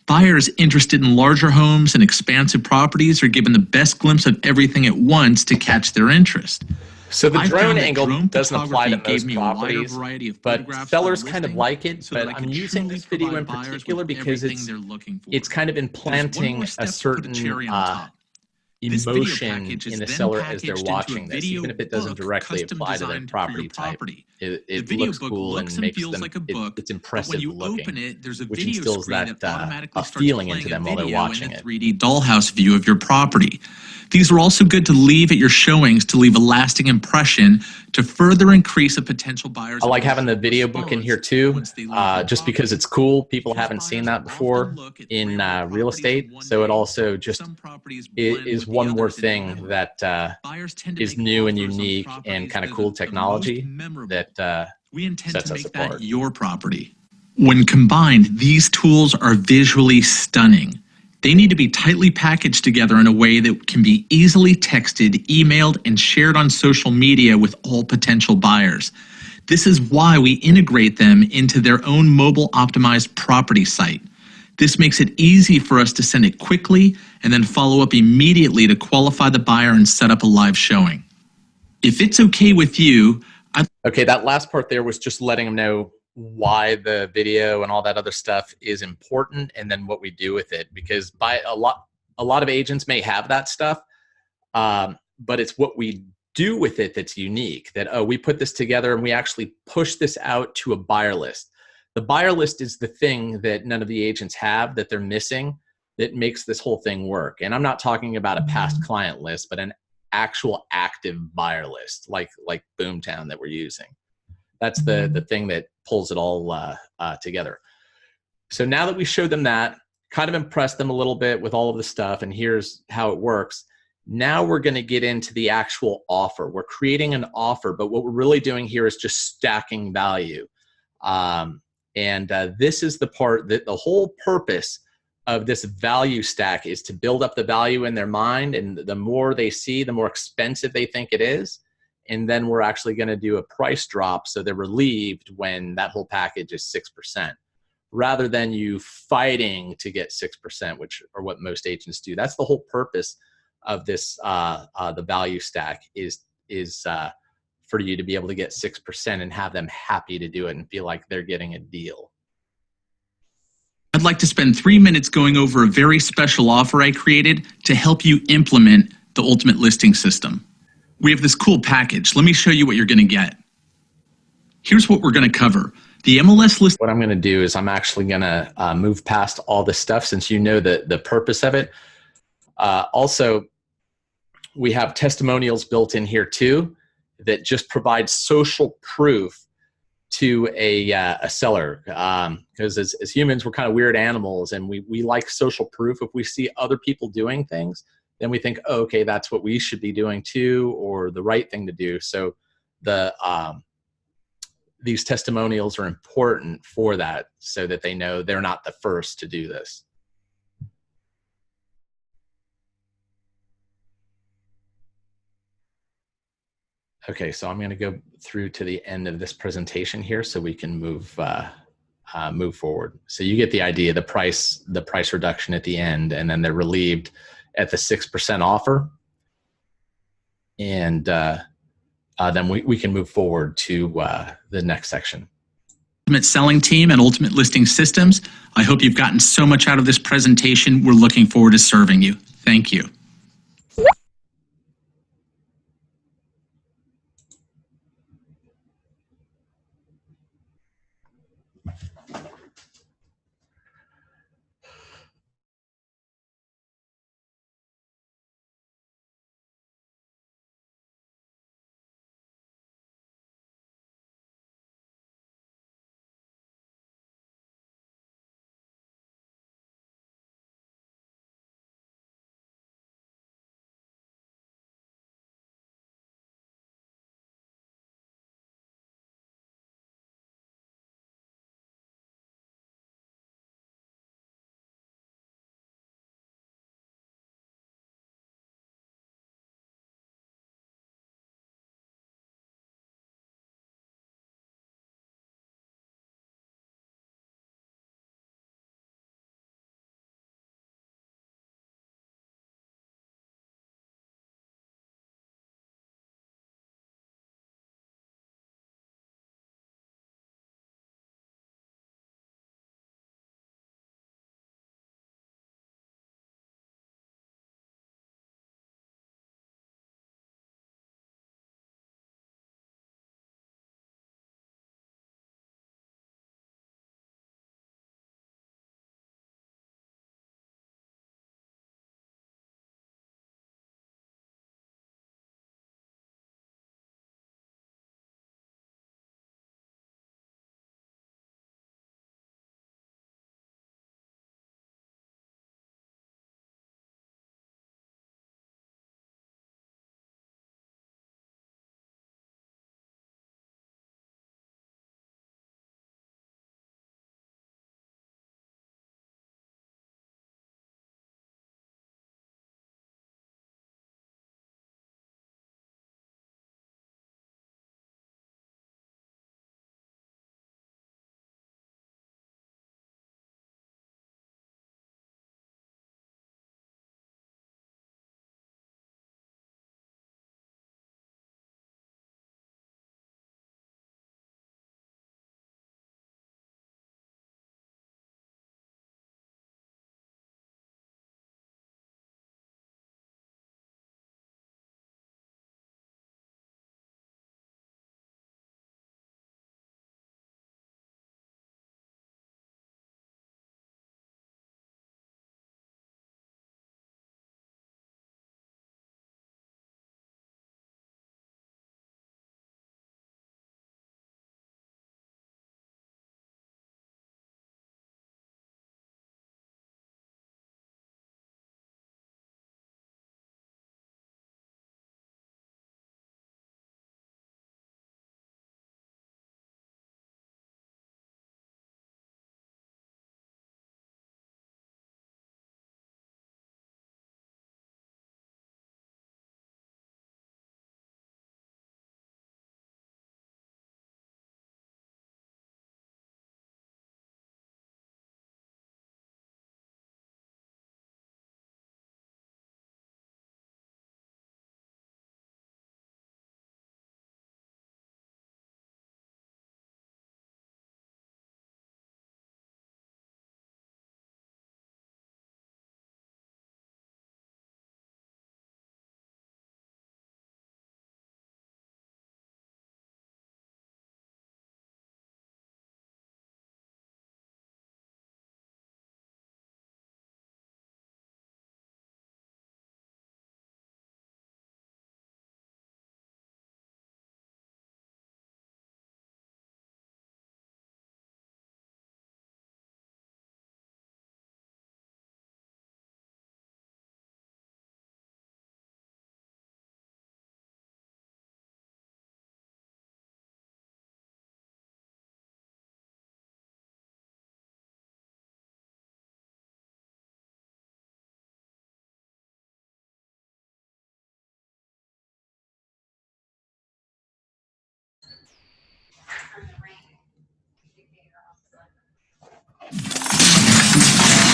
Buyers interested in larger homes and expansive properties are given the best glimpse of everything at once to catch their interest. So the drone angle doesn't apply to most properties, but sellers kind of like it. But I'm using this video in particular because it's kind of implanting a certain emotion in the seller as they're watching this, even if it doesn't directly apply to their property type. It looks cool and makes them, it's impressive looking, which instills that a feeling into them while they're watching it. 3D dollhouse view of your property. These are also good to leave at your showings to leave a lasting impression to further increase a potential buyer's. I like having the video book in here too, just because it's cool. People haven't seen that before in real estate, so it also just is one more thing that is new and unique and kind of cool technology that sets us apart. Your property. When combined, these tools are visually stunning. They need to be tightly packaged together in a way that can be easily texted, emailed, and shared on social media with all potential buyers. This is why we integrate them into their own mobile optimized property site. This makes it easy for us to send it quickly and then follow up immediately to qualify the buyer and set up a live showing. If it's okay with you, okay, that last part there was just letting them know why the video and all that other stuff is important, and then what we do with it, because by a lot of agents may have that stuff, but it's what we do with it that's unique. That, oh, we put this together and we actually push this out to a buyer list. The buyer list is the thing that none of the agents have, that they're missing, that makes this whole thing work. And I'm not talking about a past client list, but an actual active buyer list, like Boomtown that we're using. That's the thing that pulls it all together. So now that we showed them that, kind of impressed them a little bit with all of the stuff, and here's how it works. Now we're going to get into the actual offer. We're creating an offer, but what we're really doing here is just stacking value. This is the part that the whole purpose of this value stack is to build up the value in their mind, and the more they see, the more expensive they think it is. And then we're actually going to do a price drop so they're relieved when that whole package is 6%, rather than you fighting to get 6%, which are what most agents do. That's the whole purpose of this, the value stack is for you to be able to get 6% and have them happy to do it and feel like they're getting a deal. I'd like to spend 3 minutes going over a very special offer I created to help you implement the Ultimate Listing System. We have this cool package. Let me show you what you're going to get. Here's what we're going to cover. The MLS list. What I'm going to do is I'm actually going to move past all this stuff since you know the purpose of it. Also, we have testimonials built in here too that just provide social proof to a seller, because as humans, we're kind of weird animals, and we like social proof. If we see other people doing things, then we think, oh, okay, that's what we should be doing too, or the right thing to do. So these testimonials are important for that, so that they know they're not the first to do this. Okay, so I'm going to go through to the end of this presentation here so we can move forward. So you get the idea, the price reduction at the end, and then they're relieved at the 6% offer. And then we can move forward to the next section. Ultimate Selling Team and Ultimate Listing Systems. I hope you've gotten so much out of this presentation. We're looking forward to serving you. Thank you.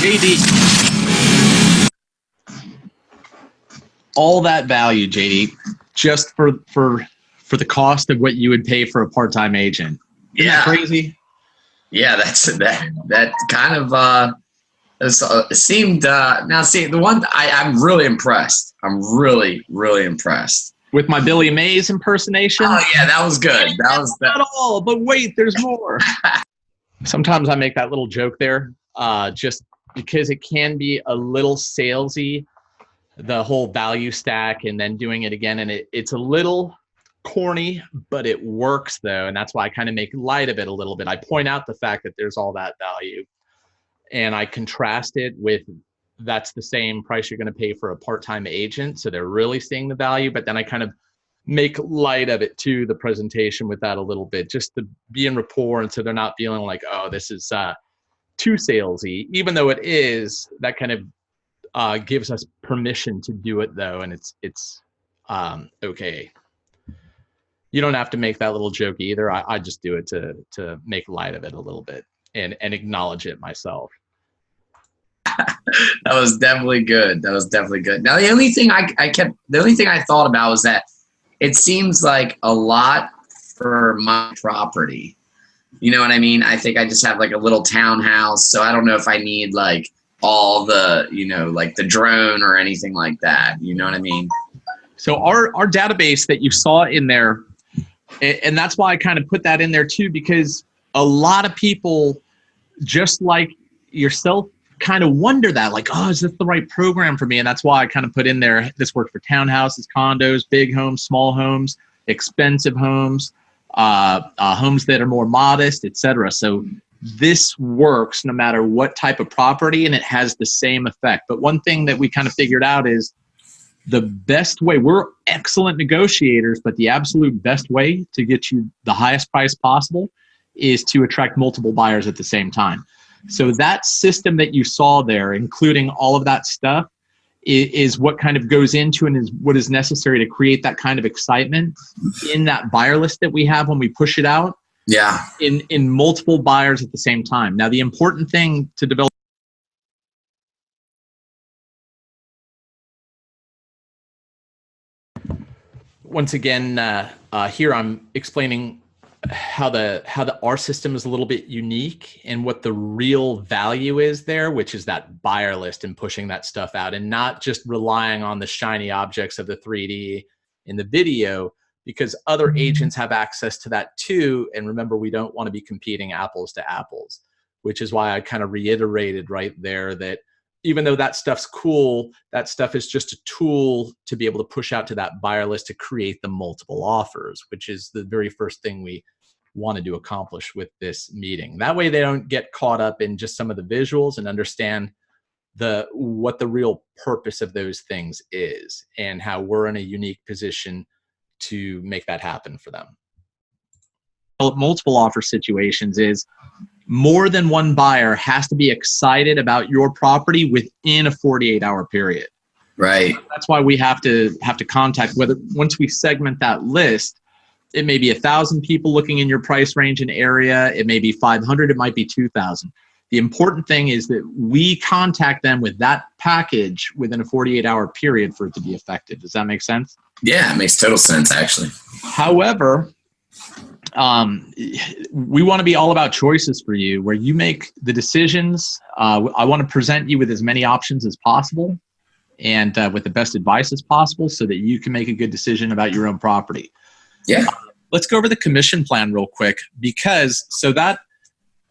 JD, all that value, JD, just for the cost of what you would pay for a part-time agent. Isn't that crazy? Yeah, that kind of seemed. Now, see, the one I'm really impressed. I'm really impressed with my Billy Mays impersonation. Oh yeah, that was good. That was not all. But wait, there's more. Sometimes I make that little joke there, just because it can be a little salesy, the whole value stack, and then doing it again, and it's a little corny, but it works though, and that's why I kind of make light of it a little bit. I point out the fact that there's all that value, and I contrast it with that's the same price you're going to pay for a part-time agent, so they're really seeing the value. But then I kind of make light of it too, the presentation, with that a little bit, just to be in rapport, and so they're not feeling like, oh, this is too salesy, even though it is. That kind of gives us permission to do it though, and it's okay. You don't have to make that little joke either. I just do it to make light of it a little bit and acknowledge it myself. That was definitely good. That was definitely good. Now, the only thing I thought about was that it seems like a lot for my property. You know what I mean? I think I just have like a little townhouse, so I don't know if I need like all the, like the drone or anything like that. You know what I mean? So our database that you saw in there, and that's why I kind of put that in there too, because a lot of people, just like yourself, kind of wonder that, like, oh, is this the right program for me? And that's why I kind of put in there, this works for townhouses, condos, big homes, small homes, expensive homes, homes that are more modest, etc. So this works no matter what type of property, and it has the same effect. But one thing that we kind of figured out is the best way, we're excellent negotiators, but the absolute best way to get you the highest price possible is to attract multiple buyers at the same time. So that system that you saw there, including all of that stuff, is what kind of goes into and is what is necessary to create that kind of excitement in that buyer list that we have when we push it out. Yeah. In multiple buyers at the same time. Now, the important thing to develop, once again, here I'm explaining how the our system is a little bit unique and what the real value is there, which is that buyer list and pushing that stuff out, and not just relying on the shiny objects of the 3D in the video, because other agents have access to that too. And remember, we don't want to be competing apples to apples, which is why I kind of reiterated right there that even though that stuff's cool, that stuff is just a tool to be able to push out to that buyer list to create the multiple offers, which is the very first thing we wanted to accomplish with this meeting. That way they don't get caught up in just some of the visuals and understand what the real purpose of those things is and how we're in a unique position to make that happen for them. Multiple offer situations is more than one buyer has to be excited about your property within a 48-hour period. Right. That's why we have to contact, whether once we segment that list, it may be 1,000 people looking in your price range and area. It may be 500. It might be 2,000. The important thing is that we contact them with that package within a 48-hour period for it to be effective. Does that make sense? Yeah, it makes total sense, actually. However, we want to be all about choices for you, where you make the decisions. I want to present you with as many options as possible and with the best advice as possible so that you can make a good decision about your own property. Yeah. Let's go over the commission plan real quick, because so that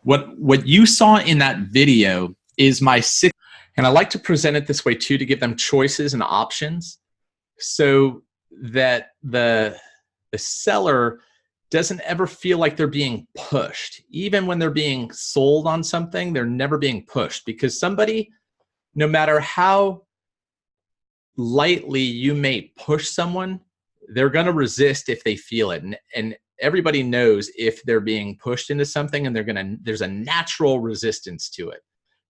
what you saw in that video is my six, and I like to present it this way too, to give them choices and options so that the seller doesn't ever feel like they're being pushed. Even when they're being sold on something, they're never being pushed, because somebody, no matter how lightly you may push someone, they're going to resist if they feel it. And everybody knows if they're being pushed into something, and there's a natural resistance to it.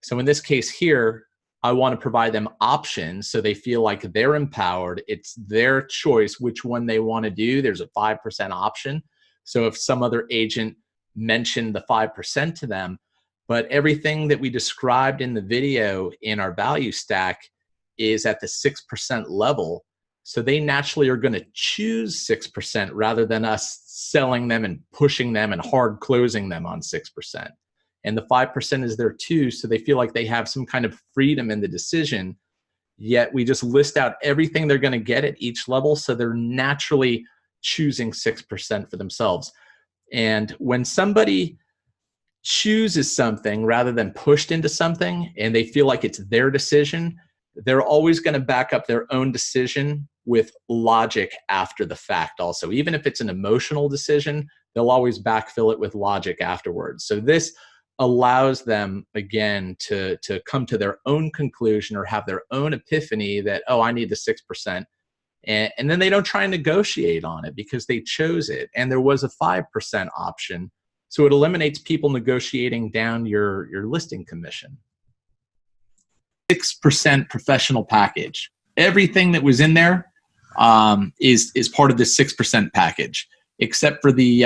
So in this case here, I want to provide them options so they feel like they're empowered. It's their choice which one they want to do. There's a 5% option. So if some other agent mentioned the 5% to them, but everything that we described in the video in our value stack is at the 6% level. So they naturally are going to choose 6% rather than us selling them and pushing them and hard closing them on 6%. And the 5% is there too, so they feel like they have some kind of freedom in the decision, yet we just list out everything they're going to get at each level, so they're naturally choosing 6% for themselves. And when somebody chooses something rather than pushed into something and they feel like it's their decision, they're always going to back up their own decision with logic after the fact also. Even if it's an emotional decision, they'll always backfill it with logic afterwards. So this allows them, again, to come to their own conclusion or have their own epiphany that, oh, I need the 6%. And then they don't try and negotiate on it because they chose it. And there was a 5% option. So it eliminates people negotiating down your listing commission. 6% professional package. Everything that was in there is part of this 6% package, except for the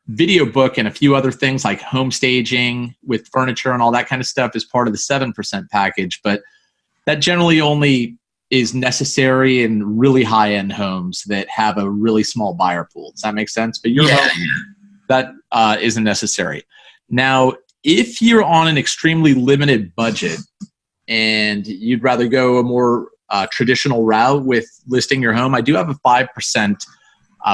video book and a few other things like home staging with furniture and all that kind of stuff is part of the 7% package. But that generally only is necessary in really high-end homes that have a really small buyer pool. Does that make sense? But your home, that isn't necessary. Now, if you're on an extremely limited budget and you'd rather go a more traditional route with listing your home, I do have a 5%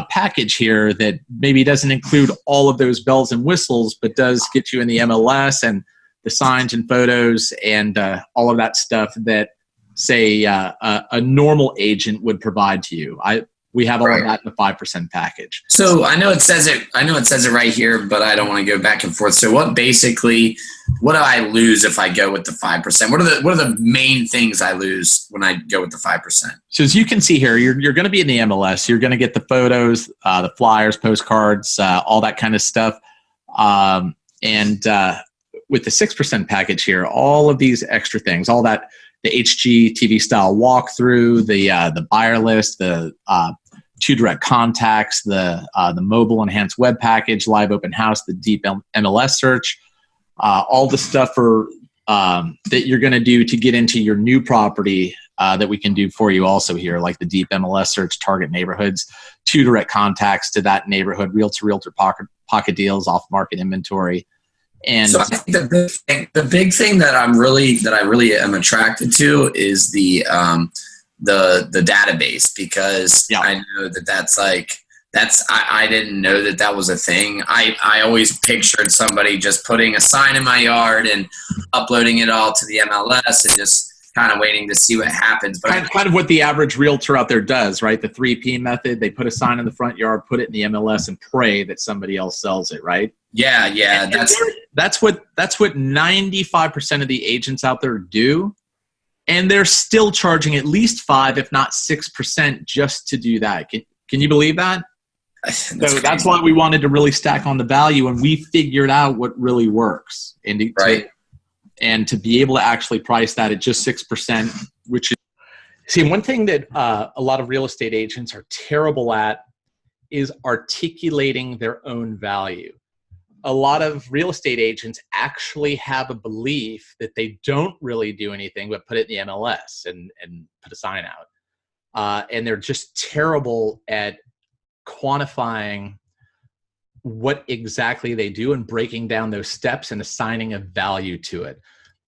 package here that maybe doesn't include all of those bells and whistles, but does get you in the MLS and the signs and photos and all of that stuff that, say, a normal agent would provide to you. We have all of that in the 5% package. So I know it says it right here, but I don't want to go back and forth. So what do I lose if I go with the 5%? What are the main things I lose when I go with the 5%? So as you can see here, you're going to be in the MLS. You're going to get the photos, the flyers, postcards, all that kind of stuff. And with the 6% package here, all of these extra things, all that, the HGTV style walkthrough, the buyer list, the 2 direct contacts, the mobile enhanced web package, live open house, the deep MLS search, all the stuff that you're going to do to get into your new property that we can do for you also here, like the deep MLS search, target neighborhoods, 2 direct contacts to that neighborhood, realtor pocket deals, off market inventory. And so I think the big thing that I really am attracted to is the database, because I know I didn't know that was a thing. I always pictured somebody just putting a sign in my yard and uploading it all to the MLS and just kind of waiting to see what happens. But kind of what the average realtor out there does, right? The 3P method. They put a sign in the front yard, put it in the MLS, and pray that somebody else sells it, right? Yeah. And that's what 95% of the agents out there do. And they're still charging at least 5, if not 6%, just to do that. Can you believe that? That's why we wanted to really stack on the value, and we figured out what really works. And to be able to actually price that at just 6%, which is... See, one thing that a lot of real estate agents are terrible at is articulating their own value. A lot of real estate agents actually have a belief that they don't really do anything but put it in the MLS and put a sign out. And they're just terrible at quantifying what exactly they do and breaking down those steps and assigning a value to it.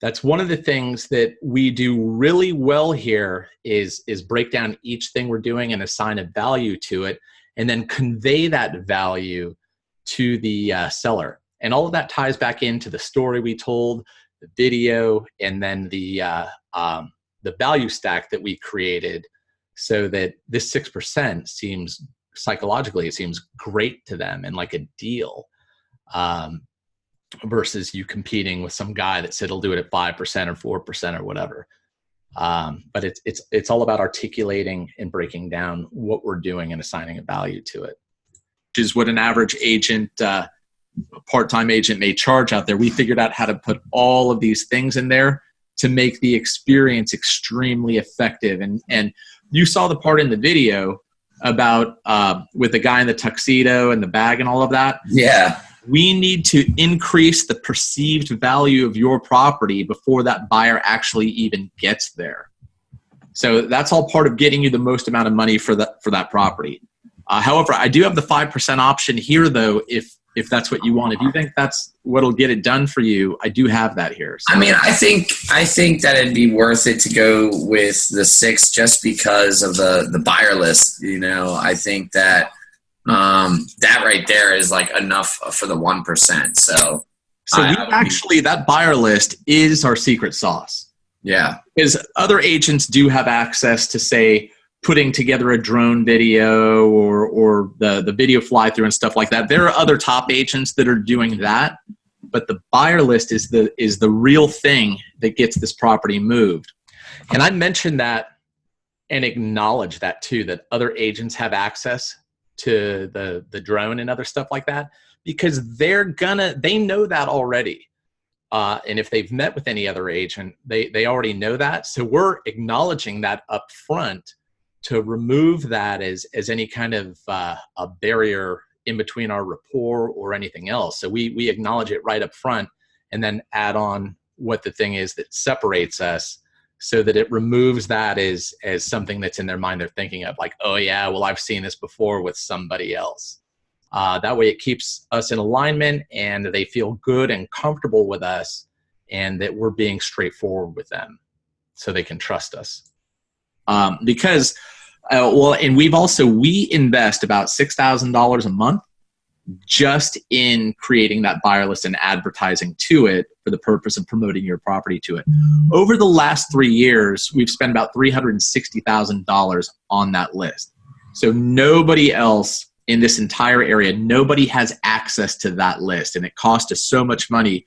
That's one of the things that we do really well here is break down each thing we're doing and assign a value to it, and then convey that value to the seller. And all of that ties back into the story we told, the video, and then the value stack that we created, so that this 6% seems, psychologically, it seems great to them and like a deal, versus you competing with some guy that said he'll do it at 5% or 4% or whatever. But it's all about articulating and breaking down what we're doing and assigning a value to it, which is what an average agent, part-time agent may charge out there. We figured out how to put all of these things in there to make the experience extremely effective. And you saw the part in the video about with the guy in the tuxedo and the bag and all of that. Yeah. we need to increase the perceived value of your property before that buyer actually even gets there. So that's all part of getting you the most amount of money for that property. However, I do have the 5% option here, though, if that's what you want. If you think that's what'll get it done for you, I do have that here. So. I mean, I think that it'd be worth it to go with the 6 just because of the buyer list. You know, I think that that right there is like enough for the 1%. So that buyer list is our secret sauce. Yeah. Because other agents do have access to, say, putting together a drone video or the video fly through and stuff like that. There are other top agents that are doing that, but the buyer list is the real thing that gets this property moved. And I mentioned that and acknowledge that too, that other agents have access to the drone and other stuff like that, because they know that already. And if they've met with any other agent, they already know that. So we're acknowledging that up front to remove that as any kind of a barrier in between our rapport or anything else. So we acknowledge it right up front and then add on what the thing is that separates us, so that it removes that as something that's in their mind they're thinking of, like, oh yeah, well, I've seen this before with somebody else. That way it keeps us in alignment and they feel good and comfortable with us, and that we're being straightforward with them so they can trust us. Because, and we invest about $6,000 a month just in creating that buyer list and advertising to it for the purpose of promoting your property to it. Over the last 3 years, we've spent about $360,000 on that list. So nobody else in this entire area, nobody has access to that list. And it cost us so much money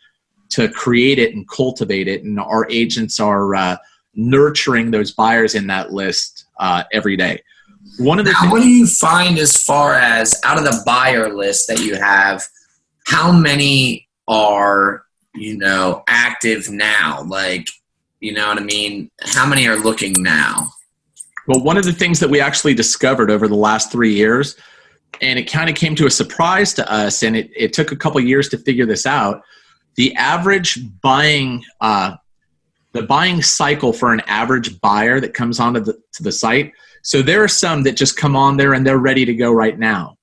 to create it and cultivate it. And our agents are nurturing those buyers in that list every day. What do you find as far as out of the buyer list that you have, how many are, active now? Like, you know what I mean? How many are looking now? Well, one of the things that we actually discovered over the last 3 years, and it kind of came to a surprise to us, and it took a couple years to figure this out, the average buying cycle for an average buyer that comes onto the site. So there are some that just come on there and they're ready to go right now.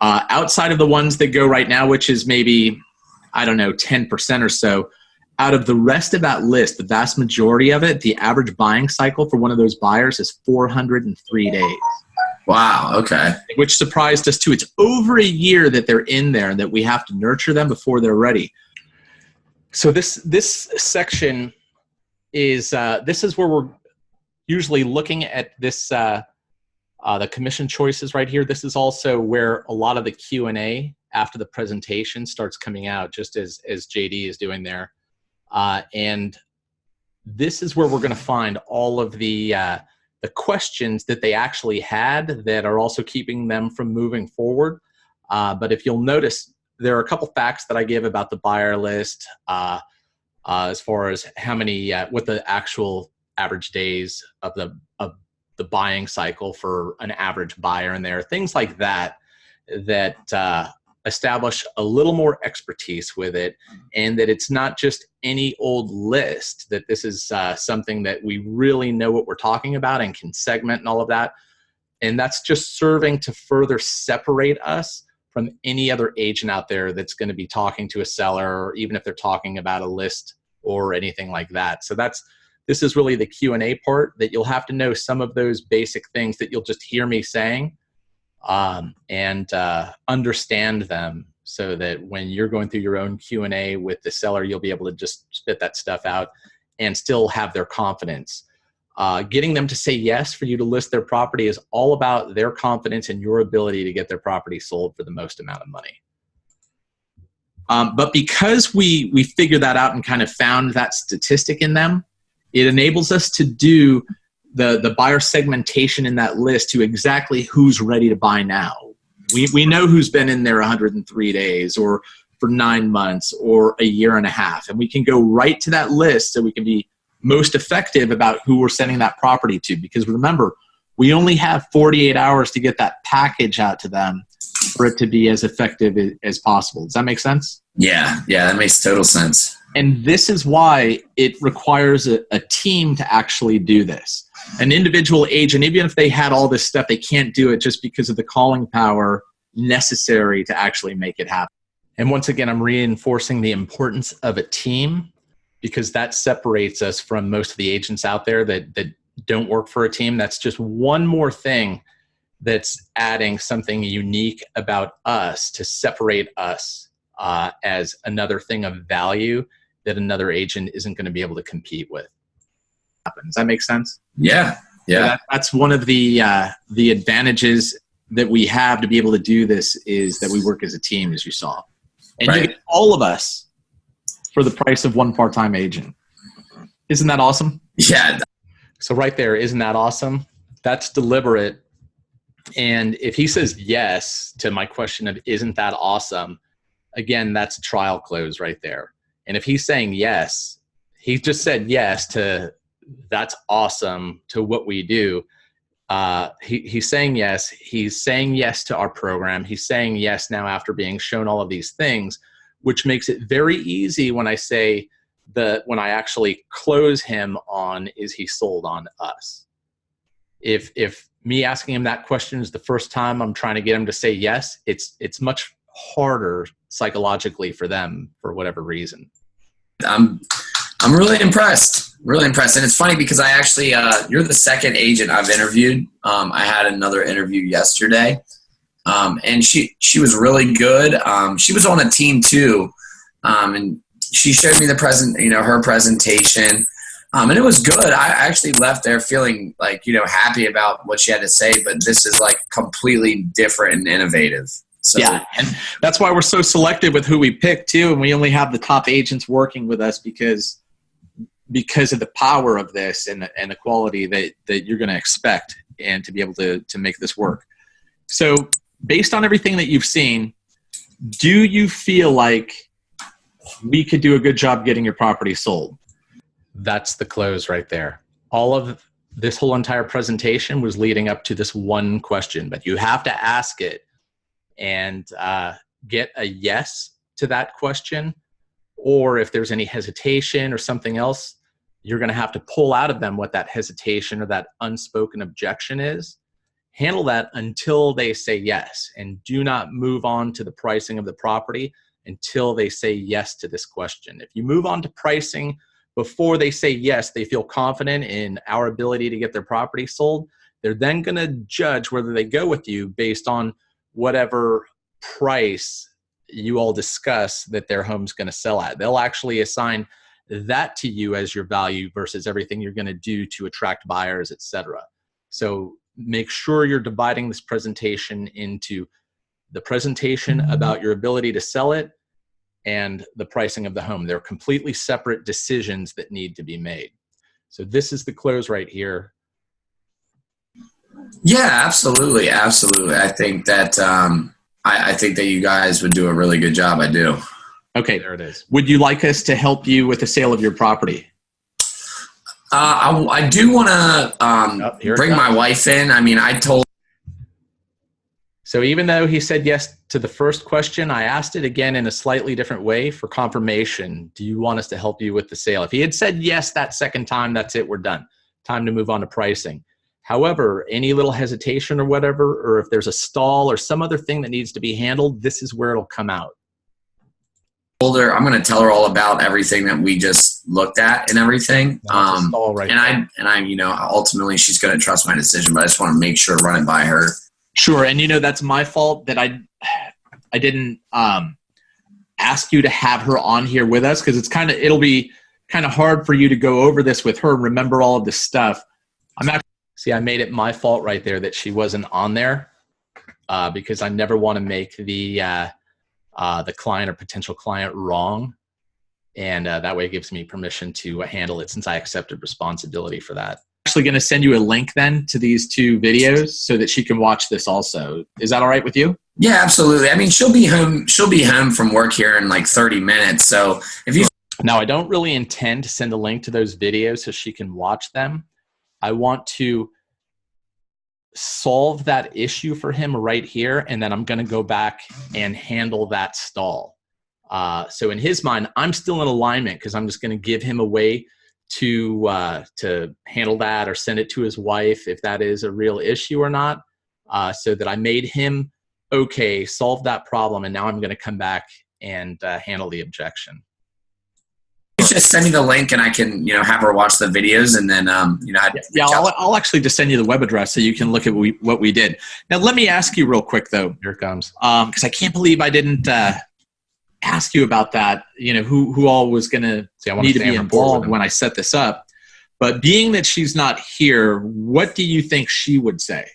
Outside of the ones that go right now, which is maybe, 10% or so, out of the rest of that list, the vast majority of it, the average buying cycle for one of those buyers is 403 days. Wow, okay. Which surprised us too. It's over a year that they're in there and that we have to nurture them before they're ready. So this section is, this is where we're usually looking at this, the commission choices right here. This is also where a lot of the Q&A after the presentation starts coming out, just as JD is doing there. And this is where we're going to find all of the questions that they actually had that are also keeping them from moving forward. But if you'll notice, there are a couple facts that I give about the buyer list as far as how many, what the actual average days of the buying cycle for an average buyer in there, things like that establish a little more expertise with it, and that it's not just any old list, that this is something that we really know what we're talking about and can segment and all of that. And that's just serving to further separate us from any other agent out there that's going to be talking to a seller, or even if they're talking about a list or anything like that. So this is really the Q&A part, that you'll have to know some of those basic things that you'll just hear me saying, and understand them, so that when you're going through your own Q&A with the seller, you'll be able to just spit that stuff out and still have their confidence. Getting them to say yes for you to list their property is all about their confidence in your ability to get their property sold for the most amount of money. But because we figured that out and kind of found that statistic in them, it enables us to do the buyer segmentation in that list to exactly who's ready to buy now. We know who's been in there 103 days or for 9 months or a year and a half. And we can go right to that list so we can be most effective about who we're sending that property to. Because remember, we only have 48 hours to get that package out to them for it to be as effective as possible. Does that make sense? Yeah, that makes total sense. And this is why it requires a team to actually do this. An individual agent, even if they had all this stuff, they can't do it just because of the calling power necessary to actually make it happen. And once again, I'm reinforcing the importance of a team, because that separates us from most of the agents out there that don't work for a team. That's just one more thing that's adding something unique about us to separate us as another thing of value that another agent isn't going to be able to compete with. Does that make sense? Yeah. So that's one of the advantages that we have to be able to do this, is that we work as a team, as you saw. And you get all of us for the price of one part-time agent. Isn't that awesome? Yeah. So right there, isn't that awesome? That's deliberate. And if he says yes to my question of isn't that awesome, again, that's a trial close right there. And if he's saying yes, he just said yes to that's awesome to what we do. He's saying yes. He's saying yes to our program. He's saying yes now after being shown all of these things, which makes it very easy when I say when I actually close him on, is he sold on us? If me asking him that question is the first time I'm trying to get him to say yes, it's much harder psychologically for them for whatever reason. I'm really impressed. Really impressed. And it's funny because I actually, you're the second agent I've interviewed. I had another interview yesterday. And she was really good. She was on a team too. And she showed me her presentation. And it was good. I actually left there feeling like, happy about what she had to say, but this is like completely different and innovative. So, yeah, and that's why we're so selective with who we pick too, and we only have the top agents working with us because of the power of this and the quality that you're going to expect, and to be able to make this work. So based on everything that you've seen, do you feel like we could do a good job getting your property sold? That's the close right there. All of this whole entire presentation was leading up to this one question, but you have to ask it and get a yes to that question. Or if there's any hesitation or something else, you're going to have to pull out of them what that hesitation or that unspoken objection is. Handle that until they say yes, and do not move on to the pricing of the property until they say yes to this question. If you move on to pricing before they say yes, they feel confident in our ability to get their property sold, they're then going to judge whether they go with you based on whatever price you all discuss that their home's going to sell at. They'll actually assign that to you as your value versus everything you're going to do to attract buyers, etc. So make sure you're dividing this presentation into the presentation about your ability to sell it and the pricing of the home. They're completely separate decisions that need to be made. So this is the close right here. Yeah, absolutely. Absolutely. I think that, I think that you guys would do a really good job. I do. Okay, there it is. Would you like us to help you with the sale of your property? I do want to bring my wife in. I mean, I told. So even though he said yes to the first question, I asked it again in a slightly different way for confirmation. Do you want us to help you with the sale? If he had said yes that second time, that's it, we're done. Time to move on to pricing. However, any little hesitation or whatever, or if there's a stall or some other thing that needs to be handled, this is where it'll come out. I'm going to tell her all about everything that we just looked at and everything. Right and ultimately she's going to trust my decision, but I just want to make sure to run it by her. Sure. And that's my fault that I didn't ask you to have her on here with us, because it'll be kind of hard for you to go over this with her and remember all of this stuff. I made it my fault right there that she wasn't on there because I never want to make the client or potential client wrong. And that way it gives me permission to handle it, since I accepted responsibility for that. I'm actually going to send you a link then to these two videos so that she can watch this also. Is that all right with you? Yeah, absolutely. I mean, she'll be home from work here in like 30 minutes. So if you... Now, I don't really intend to send a link to those videos so she can watch them. I want to solve that issue for him right here, and then I'm going to go back and handle that stall. So in his mind, I'm still in alignment because I'm just going to give him a way to handle that or send it to his wife if that is a real issue or not, so that I made him okay, solve that problem, and now I'm going to come back and handle the objection. Just send me the link and I can, have her watch the videos, and then, I'll actually just send you the web address so you can look at what we did. Now, let me ask you real quick though. Here it comes. Because I can't believe I didn't ask you about that. Who all was going to need to be involved when I set this up. But being that she's not here, what do you think she would say?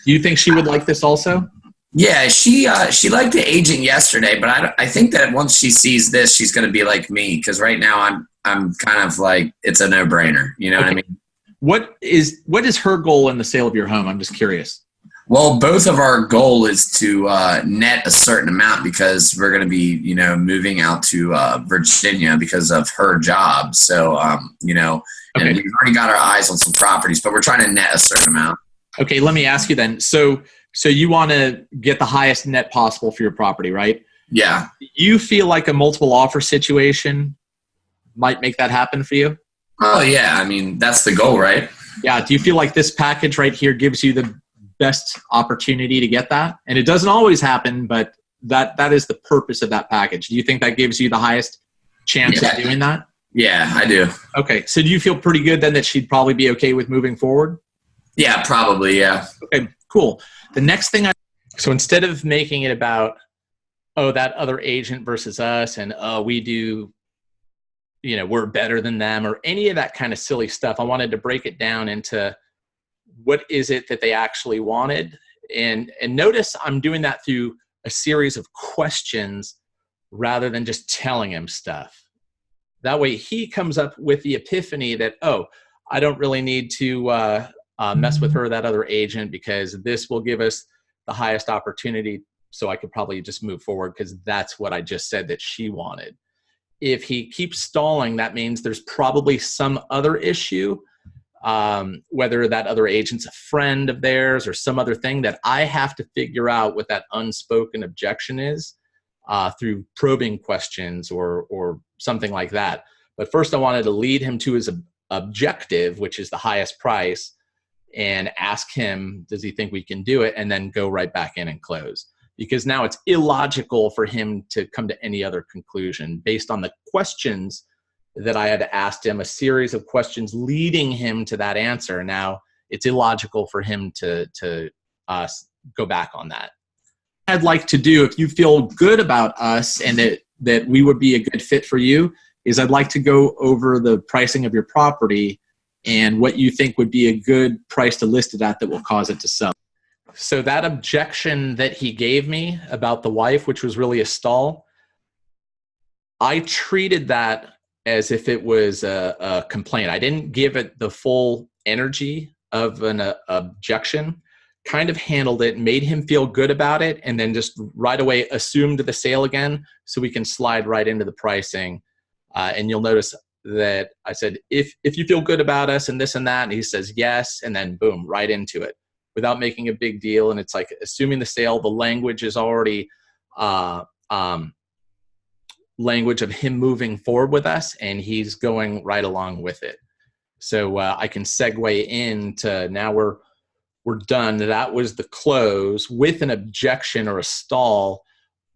Do you think she would like this also? Yeah, she liked the agent yesterday, but I think that once she sees this, she's going to be like me, because right now I'm kind of like, it's a no-brainer. You know what I mean? What is her goal in the sale of your home? I'm just curious. Well, both of our goal is to net a certain amount, because we're going to be, moving out to Virginia because of her job. So, and we've already got our eyes on some properties, but we're trying to net a certain amount. Okay, let me ask you then. So you want to get the highest net possible for your property, right? Yeah. You feel like a multiple offer situation might make that happen for you? Oh, yeah. I mean, that's the goal, right? Yeah. Do you feel like this package right here gives you the best opportunity to get that? And it doesn't always happen, but that is the purpose of that package. Do you think that gives you the highest chance of doing that? Yeah, I do. Okay. So do you feel pretty good then that she'd probably be okay with moving forward? Yeah, probably. Yeah. Okay, cool. The next thing so instead of making it about, that other agent versus us, and we do, we're better than them, or any of that kind of silly stuff, I wanted to break it down into what is it that they actually wanted. And notice I'm doing that through a series of questions rather than just telling him stuff. That way he comes up with the epiphany that, I don't really need to mess with her, that other agent, because this will give us the highest opportunity, so I could probably just move forward because that's what I just said that she wanted. If he keeps stalling, that means there's probably some other issue, whether that other agent's a friend of theirs or some other thing that I have to figure out what that unspoken objection is through probing questions or something like that. But first I wanted to lead him to his objective, which is the highest price, and ask him, does he think we can do it? And then go right back in and close. Because now it's illogical for him to come to any other conclusion based on the questions that I had asked him, a series of questions leading him to that answer. Now it's illogical for him to go back on that. I'd like to do, if you feel good about us and that we would be a good fit for you, is I'd like to go over the pricing of your property and what you think would be a good price to list it at that will cause it to sell. So that objection that he gave me about the wife, which was really a stall, I treated that as if it was a complaint. I didn't give it the full energy of an objection, kind of handled it, made him feel good about it, and then just right away assumed the sale again so we can slide right into the pricing. And you'll notice that I said, if you feel good about us and this and that, and he says yes, and then boom, right into it without making a big deal. And it's like assuming the sale, the language is already language of him moving forward with us, and he's going right along with it. So I can segue into, now we're done. That was the close with an objection or a stall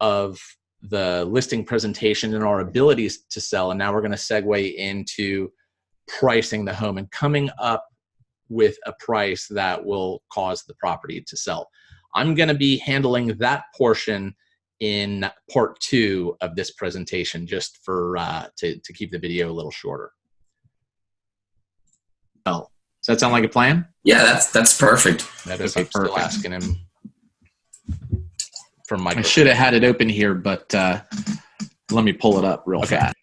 of the listing presentation and our abilities to sell. And now we're going to segue into pricing the home and coming up with a price that will cause the property to sell. I'm going to be handling that portion in part 2 of this presentation, just for to keep the video a little shorter. Well, does that sound like a plan? Yeah, that's perfect. That is. Okay, I'm still asking him from my. I should have had it open here, but let me pull it up real fast.